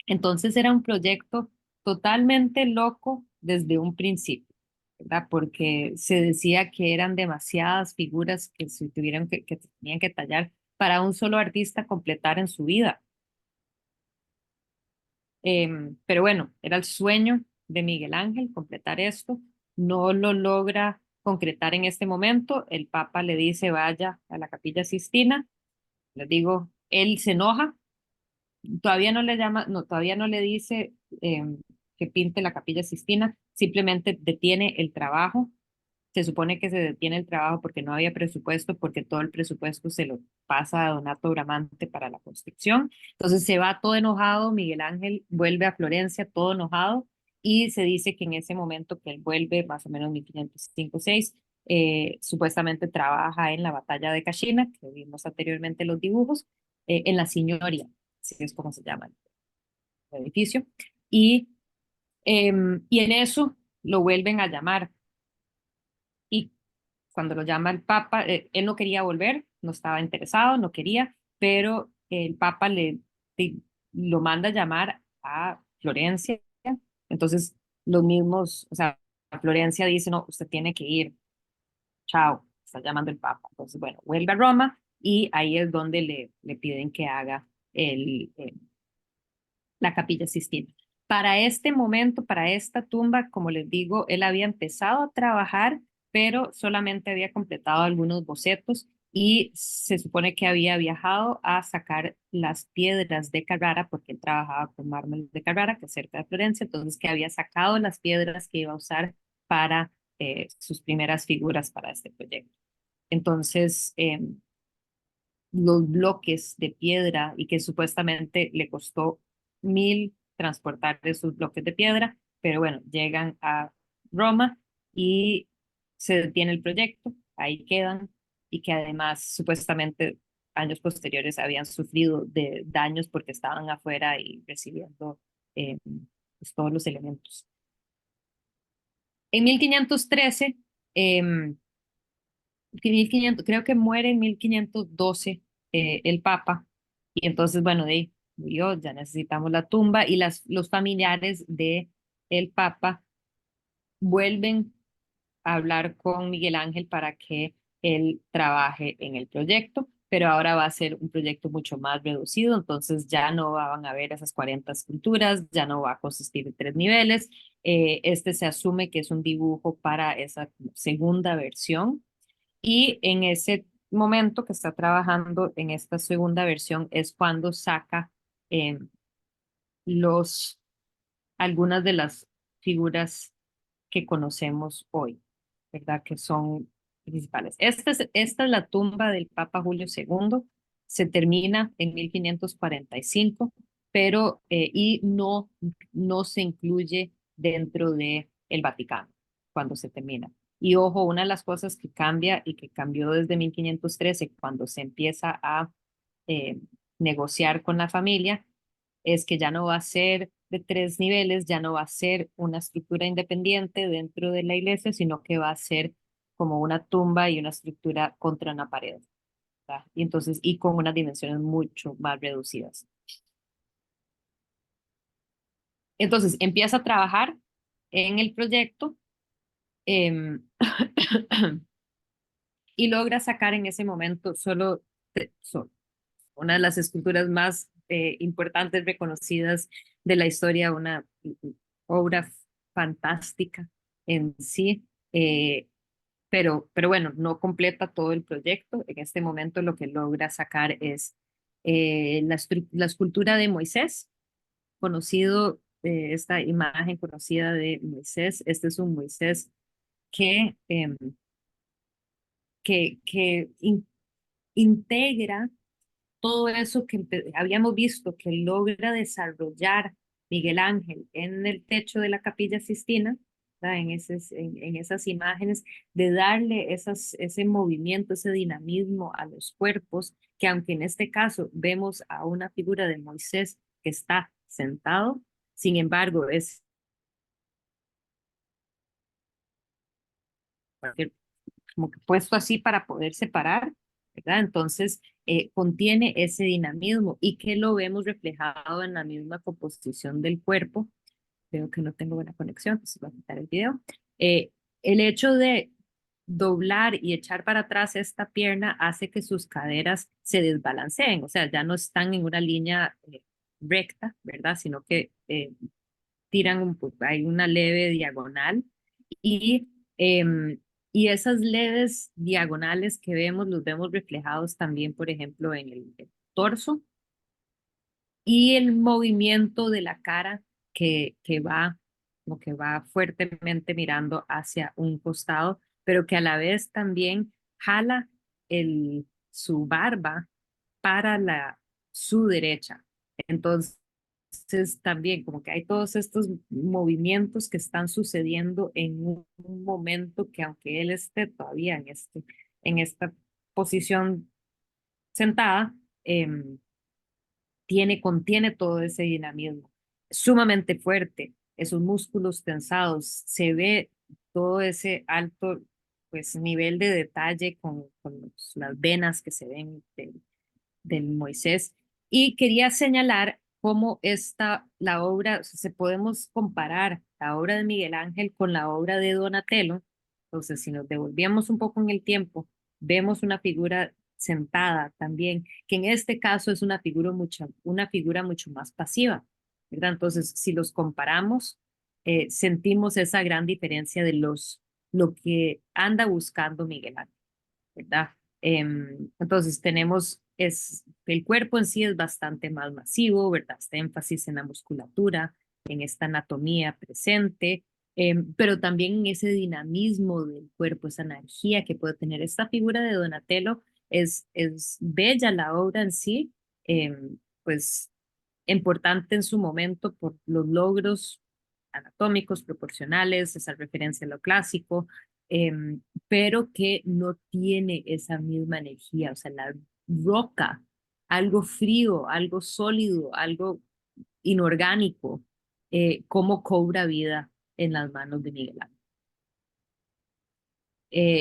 Entonces era un proyecto totalmente loco desde un principio, ¿verdad? Porque se decía que eran demasiadas figuras que se tuvieron que tenían que tallar para un solo artista completar en su vida. Pero bueno, era el sueño de Miguel Ángel completar esto. No lo logra concretar en este momento. El Papa le dice vaya a la Capilla Sistina. Les digo, él se enoja. Todavía no le llama, no, todavía no le dice que pinte la Capilla Sistina. Simplemente detiene el trabajo. Se supone que se detiene el trabajo porque no había presupuesto, porque todo el presupuesto se lo pasa a Donato Bramante para la construcción. Entonces se va todo enojado, Miguel Ángel vuelve a Florencia todo enojado y se dice que en ese momento que él vuelve, más o menos 1505-6, supuestamente trabaja en la batalla de Caxina, que vimos anteriormente los dibujos, en la Signoria, así es como se llama el edificio, y en eso lo vuelven a llamar. Y cuando lo llama el Papa, él no quería volver, no estaba interesado, no quería, pero el Papa lo manda a llamar a Florencia. Entonces, los mismos, o sea, Florencia dice, no, usted tiene que ir, chao, está llamando el Papa. Entonces, bueno, vuelve a Roma y ahí es donde le piden que haga la Capilla Sistina. Para este momento, para esta tumba, como les digo, él había empezado a trabajar, pero solamente había completado algunos bocetos y se supone que había viajado a sacar las piedras de Carrara, porque él trabajaba con mármol de Carrara, que es cerca de Florencia, entonces que había sacado las piedras que iba a usar para sus primeras figuras para este proyecto. Entonces, los bloques de piedra y que supuestamente le costó 1.000 transportar esos bloques de piedra, pero bueno, llegan a Roma y se detiene el proyecto, ahí quedan y que además supuestamente años posteriores habían sufrido de daños porque estaban afuera y recibiendo pues, todos los elementos. En 1513, 1500, creo que muere en 1512 el Papa, y entonces, bueno, de ahí murió, ya necesitamos la tumba, y los familiares de el Papa vuelven a hablar con Miguel Ángel para que él trabaje en el proyecto, pero ahora va a ser un proyecto mucho más reducido, entonces ya no van a haber esas 40 esculturas, ya no va a consistir de 3 niveles. Este se asume que es un dibujo para esa segunda versión y en ese momento que está trabajando en esta segunda versión es cuando saca eh, los, algunas de las figuras que conocemos hoy, ¿verdad? Que son principales. Esta es la tumba del Papa Julio II, se termina en 1545, pero y no se incluye dentro de el Vaticano cuando se termina. Y ojo, una de las cosas que cambia y que cambió desde 1513, cuando se empieza a eh, negociar con la familia, es que ya no va a ser de 3 niveles, ya no va a ser una estructura independiente dentro de la iglesia, sino que va a ser como una tumba y una estructura contra una pared, ¿verdad? Y entonces, y con unas dimensiones mucho más reducidas. Entonces, empieza a trabajar en el proyecto eh, y logra sacar en ese momento solo una de las esculturas más importantes, reconocidas de la historia, una obra fantástica en sí, pero bueno, no completa todo el proyecto. En este momento lo que logra sacar es la escultura de Moisés, conocido, esta imagen conocida de Moisés. Este es un Moisés que, que integra todo eso que habíamos visto que logra desarrollar Miguel Ángel en el techo de la Capilla Sistina, ¿verdad? En esas imágenes, de darle ese movimiento, ese dinamismo a los cuerpos, que aunque en este caso vemos a una figura de Moisés que está sentado, sin embargo es como que puesto así para poder separar, ¿verdad? Entonces, contiene ese dinamismo y que lo vemos reflejado en la misma composición del cuerpo. Veo que no tengo buena conexión, entonces voy a quitar el video. El hecho de doblar y echar para atrás esta pierna hace que sus caderas se desbalanceen, o sea, ya no están en una línea recta, ¿verdad? Sino que tiran hay una leve diagonal y, y esas leves diagonales que vemos, los vemos reflejados también, por ejemplo, en el torso y el movimiento de la cara que va, como que va fuertemente mirando hacia un costado, pero que a la vez también jala su barba para su derecha. Entonces, también como que hay todos estos movimientos que están sucediendo en un momento que aunque él esté todavía en esta posición sentada, contiene todo ese dinamismo, sumamente fuerte, esos músculos tensados, se ve todo ese alto pues nivel de detalle con las venas que se ven del Moisés. Y quería señalar cómo la obra, o sea, se podemos comparar la obra de Miguel Ángel con la obra de Donatello. Entonces, si nos devolvíamos un poco en el tiempo, vemos una figura sentada también, que en este caso es una figura mucho más pasiva, ¿verdad? Entonces, si los comparamos, sentimos esa gran diferencia de lo que anda buscando Miguel Ángel, ¿verdad? Entonces el cuerpo en sí es bastante más masivo, ¿verdad? Este énfasis en la musculatura, en esta anatomía presente, pero también en ese dinamismo del cuerpo, esa energía que puede tener esta figura de Donatello. Es bella la obra en sí, pues importante en su momento por los logros anatómicos, proporcionales, esa referencia a lo clásico, pero que no tiene esa misma energía, o sea, la roca, algo frío, algo sólido, algo inorgánico, cómo cobra vida en las manos de Miguel Ángel.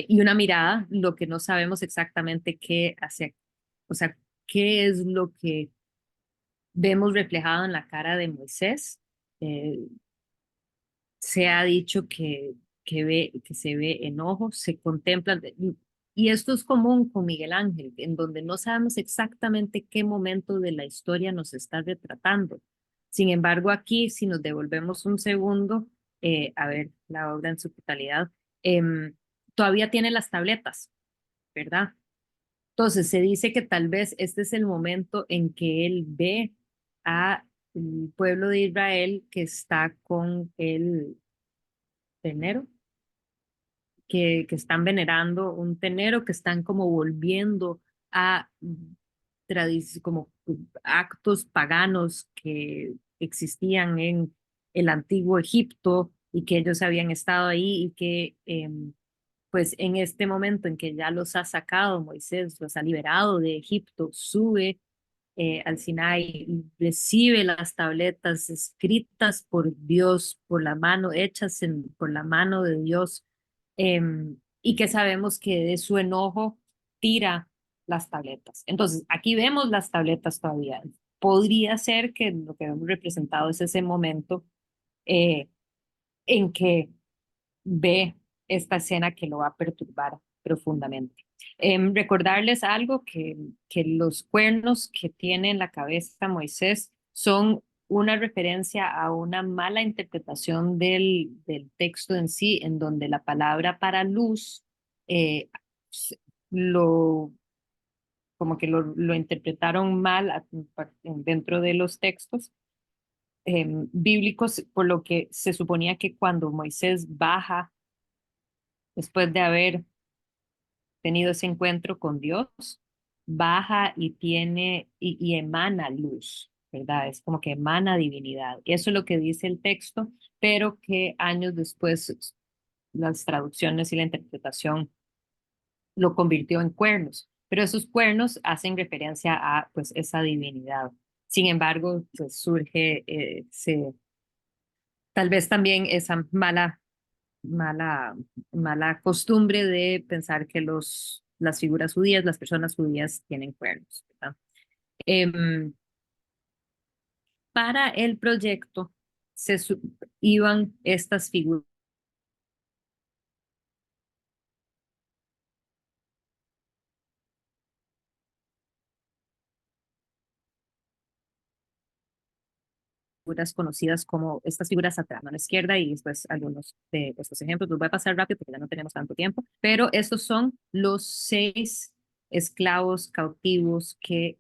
Y una mirada, lo que no sabemos exactamente qué hace, o sea, qué es lo que vemos reflejado en la cara de Moisés. Eh, Se ha dicho que se ve enojo, se contempla, y esto es común con Miguel Ángel, en donde no sabemos exactamente qué momento de la historia nos está retratando. Sin embargo, aquí, si nos devolvemos un segundo, a ver la obra en su totalidad, todavía tiene las tabletas, ¿verdad? Entonces se dice que tal vez este es el momento en que él ve a el pueblo de Israel que está con el tenero, que están venerando un tenero, que están como volviendo a como actos paganos que existían en el antiguo Egipto y que ellos habían estado ahí y que pues en este momento en que ya los ha sacado Moisés, los ha liberado de Egipto, sube al Sinai y recibe las tabletas escritas por Dios, por la mano, por la mano de Dios, y que sabemos que de su enojo tira las tabletas. Entonces, aquí vemos las tabletas todavía. Podría ser que lo que hemos representado es ese momento eh, en que ve esta escena que lo va a perturbar profundamente. Recordarles algo, que los cuernos que tiene en la cabeza Moisés son una referencia a una mala interpretación del texto en sí, en donde la palabra para luz eh, lo, como que lo interpretaron mal dentro de los textos bíblicos, por lo que se suponía que cuando Moisés baja después de haber tenido ese encuentro con Dios, baja y emana luz, ¿verdad? Es como que emana divinidad. Eso es lo que dice el texto, pero que años después las traducciones y la interpretación lo convirtió en cuernos. Pero esos cuernos hacen referencia a pues esa divinidad. Sin embargo, pues surge tal vez también esa mala, mala costumbre de pensar que las figuras judías, las personas judías tienen cuernos, ¿verdad? Em, para el proyecto iban estas figuras figuras conocidas como estas figuras atrás, a la izquierda, y después algunos de estos ejemplos. Los voy a pasar rápido porque ya no tenemos tanto tiempo, pero estos son los 6 esclavos cautivos que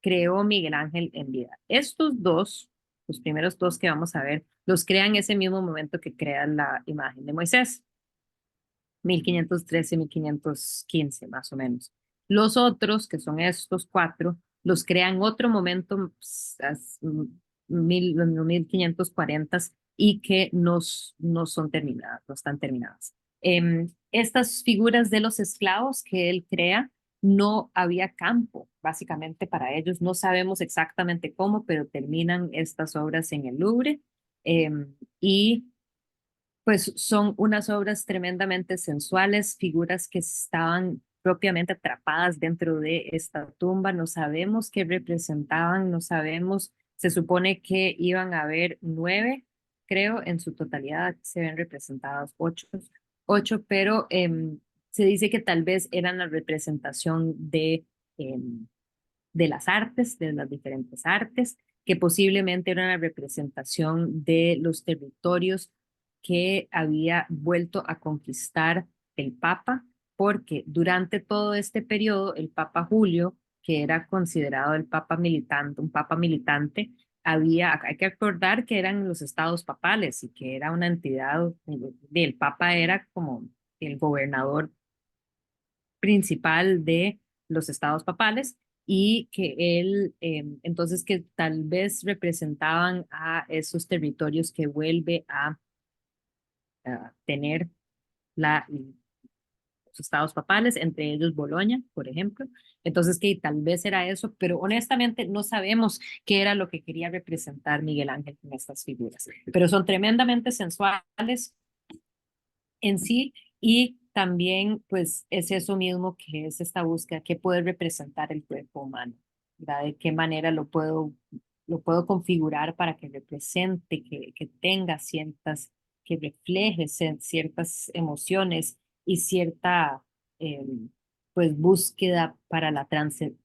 creó Miguel Ángel en vida. Estos dos, los primeros dos que vamos a ver, los crea en ese mismo momento que crea la imagen de Moisés, 1513, 1515 más o menos. Los otros, que son estos 4, los crea en otro momento, los 1540, y que no son terminadas, no están terminadas. Estas figuras de los esclavos que él crea, no había campo, básicamente, para ellos. No sabemos exactamente cómo, pero terminan estas obras en el Louvre. Y pues son unas obras tremendamente sensuales, figuras que estaban propiamente atrapadas dentro de esta tumba. No sabemos qué representaban, no sabemos, se supone que iban a haber 9, creo, en su totalidad se ven representadas 8, pero se dice que tal vez eran la representación de las artes, de las diferentes artes, que posiblemente era una representación de los territorios que había vuelto a conquistar el Papa, porque durante todo este periodo, el Papa Julio, que era considerado el Papa militante, un Papa militante, hay que recordar que eran los estados papales y que era una entidad, el Papa era como el gobernador principal de los estados papales, y que él, entonces que tal vez representaban a esos territorios que vuelve a tener los estados papales, entre ellos Bolonia, por ejemplo. Entonces que tal vez era eso, pero honestamente no sabemos qué era lo que quería representar Miguel Ángel con estas figuras, pero son tremendamente sensuales en sí, y también pues es eso mismo que es esta búsqueda, que puede representar el cuerpo humano, ¿verdad? De qué manera lo puedo configurar para que represente, que tenga ciertas, que refleje ciertas emociones y cierta pues búsqueda para la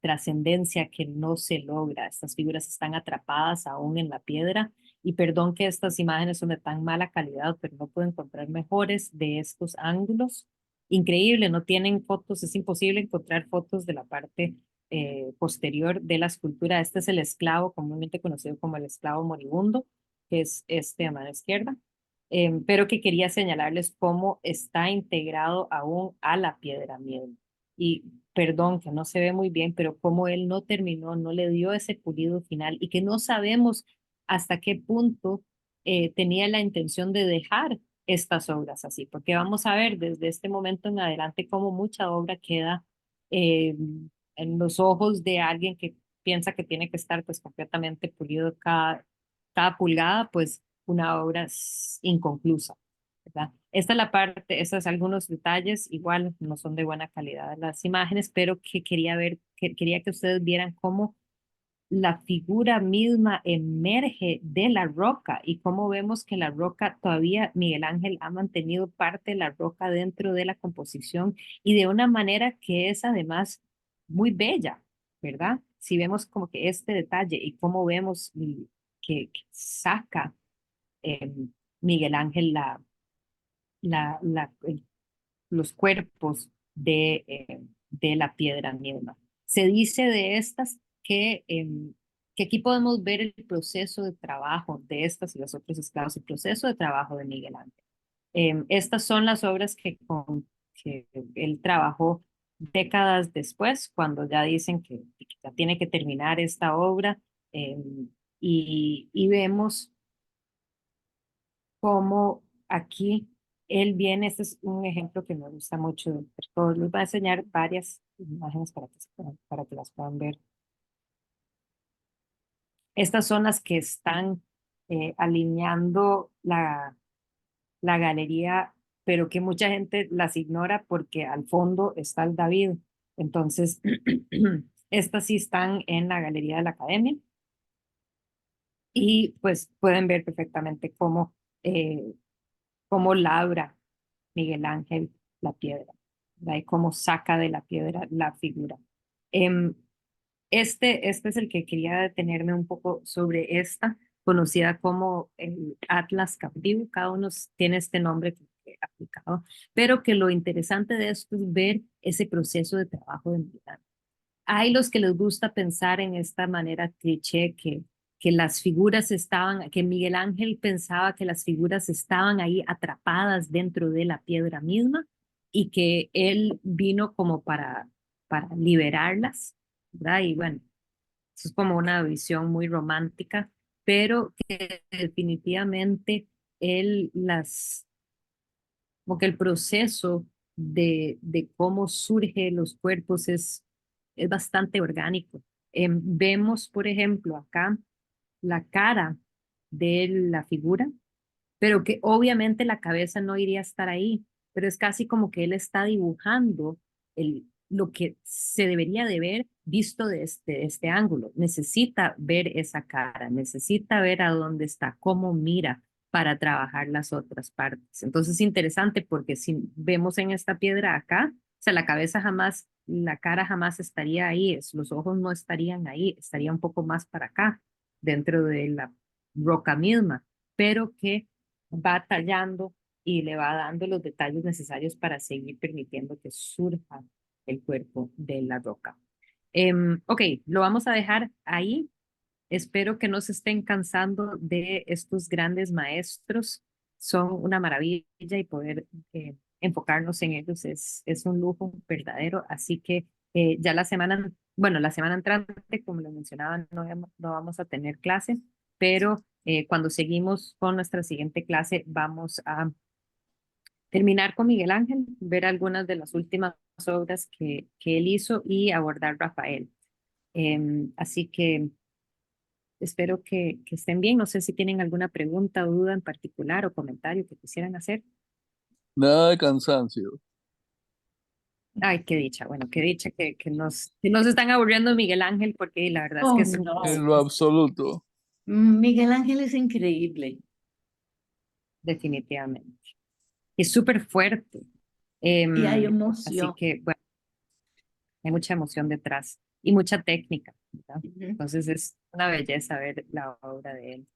trascendencia que no se logra. Estas figuras están atrapadas aún en la piedra, y perdón que estas imágenes son de tan mala calidad, pero no puedo encontrar mejores de estos ángulos. Increíble, no tienen fotos, es imposible encontrar fotos de la parte posterior de la escultura. Este es el esclavo, comúnmente conocido como el esclavo moribundo, que es este a mano izquierda, pero que quería señalarles cómo está integrado aún a la piedra misma. Y perdón que no se ve muy bien, pero cómo él no terminó, no le dio ese pulido final, y que no sabemos hasta qué punto tenía la intención de dejar estas obras así, porque vamos a ver desde este momento en adelante cómo mucha obra queda en los ojos de alguien que piensa que tiene que estar pues completamente pulido cada pulgada, pues una obra inconclusa, ¿verdad? Esta es la parte, estos algunos detalles, igual no son de buena calidad las imágenes, pero que quería que ustedes vieran cómo la figura misma emerge de la roca, y cómo vemos que la roca todavía, Miguel Ángel ha mantenido parte de la roca dentro de la composición, y de una manera que es además muy bella, ¿verdad? Si vemos como que este detalle y cómo vemos que saca Miguel Ángel la, la, el- los cuerpos de la piedra misma. Se dice de estas que aquí podemos ver el proceso de trabajo de estas y los otros esclavos, el proceso de trabajo de Miguel Ángel. Estas son las obras que él trabajó décadas después, cuando ya dicen que ya tiene que terminar esta obra, y vemos cómo aquí él viene. Este es un ejemplo que me gusta mucho. Les voy a enseñar varias imágenes para que las puedan ver. Estas son las que están alineando la galería, pero que mucha gente las ignora porque al fondo está el David. Entonces, estas sí están en la galería de la Academia, y pues pueden ver perfectamente cómo labra Miguel Ángel la piedra, ¿verdad? Y cómo saca de la piedra la figura. Este es el que quería detenerme un poco sobre esta, conocida como el Atlas Cautivo. Cada uno tiene este nombre aplicado, pero que lo interesante de esto es ver ese proceso de trabajo de Miguel Ángel. Hay los que les gusta pensar en esta manera cliché que las figuras estaban, que Miguel Ángel pensaba que las figuras estaban ahí atrapadas dentro de la piedra misma y que él vino como para liberarlas, ¿verdad? Y bueno, eso es como una visión muy romántica, pero que definitivamente él como que el proceso de cómo surgen los cuerpos es bastante orgánico. Vemos, por ejemplo, acá la cara de la figura, pero que obviamente la cabeza no iría a estar ahí, pero es casi como que él está dibujando lo que se debería de ver visto de este ángulo. Necesita ver esa cara, necesita ver a dónde está, cómo mira para trabajar las otras partes. Entonces es interesante porque si vemos en esta piedra acá, o sea, la cabeza jamás, la cara jamás estaría ahí, los ojos no estarían ahí, estaría un poco más para acá, dentro de la roca misma, pero que va tallando y le va dando los detalles necesarios para seguir permitiendo que surja el cuerpo de la roca. Ok, lo vamos a dejar ahí. Espero que no se estén cansando de estos grandes maestros. Son una maravilla y poder enfocarnos en ellos es un lujo verdadero. Así que ya la semana, bueno, la semana entrante, como lo mencionaba, no vamos a tener clase, pero cuando seguimos con nuestra siguiente clase vamos a terminar con Miguel Ángel, ver algunas de las últimas obras que él hizo y abordar Rafael. Así que espero que estén bien. No sé si tienen alguna pregunta o duda en particular o comentario que quisieran hacer. Nada de cansancio. Ay, qué dicha. Bueno, qué dicha que nos están aburriendo Miguel Ángel porque la verdad es que Oh, es un... no. En lo absoluto. Miguel Ángel es increíble. Definitivamente. Es súper fuerte. Y hay Así emoción. que, bueno, hay mucha emoción detrás y mucha técnica, ¿verdad? Ujú. Entonces es una belleza ver la obra de él.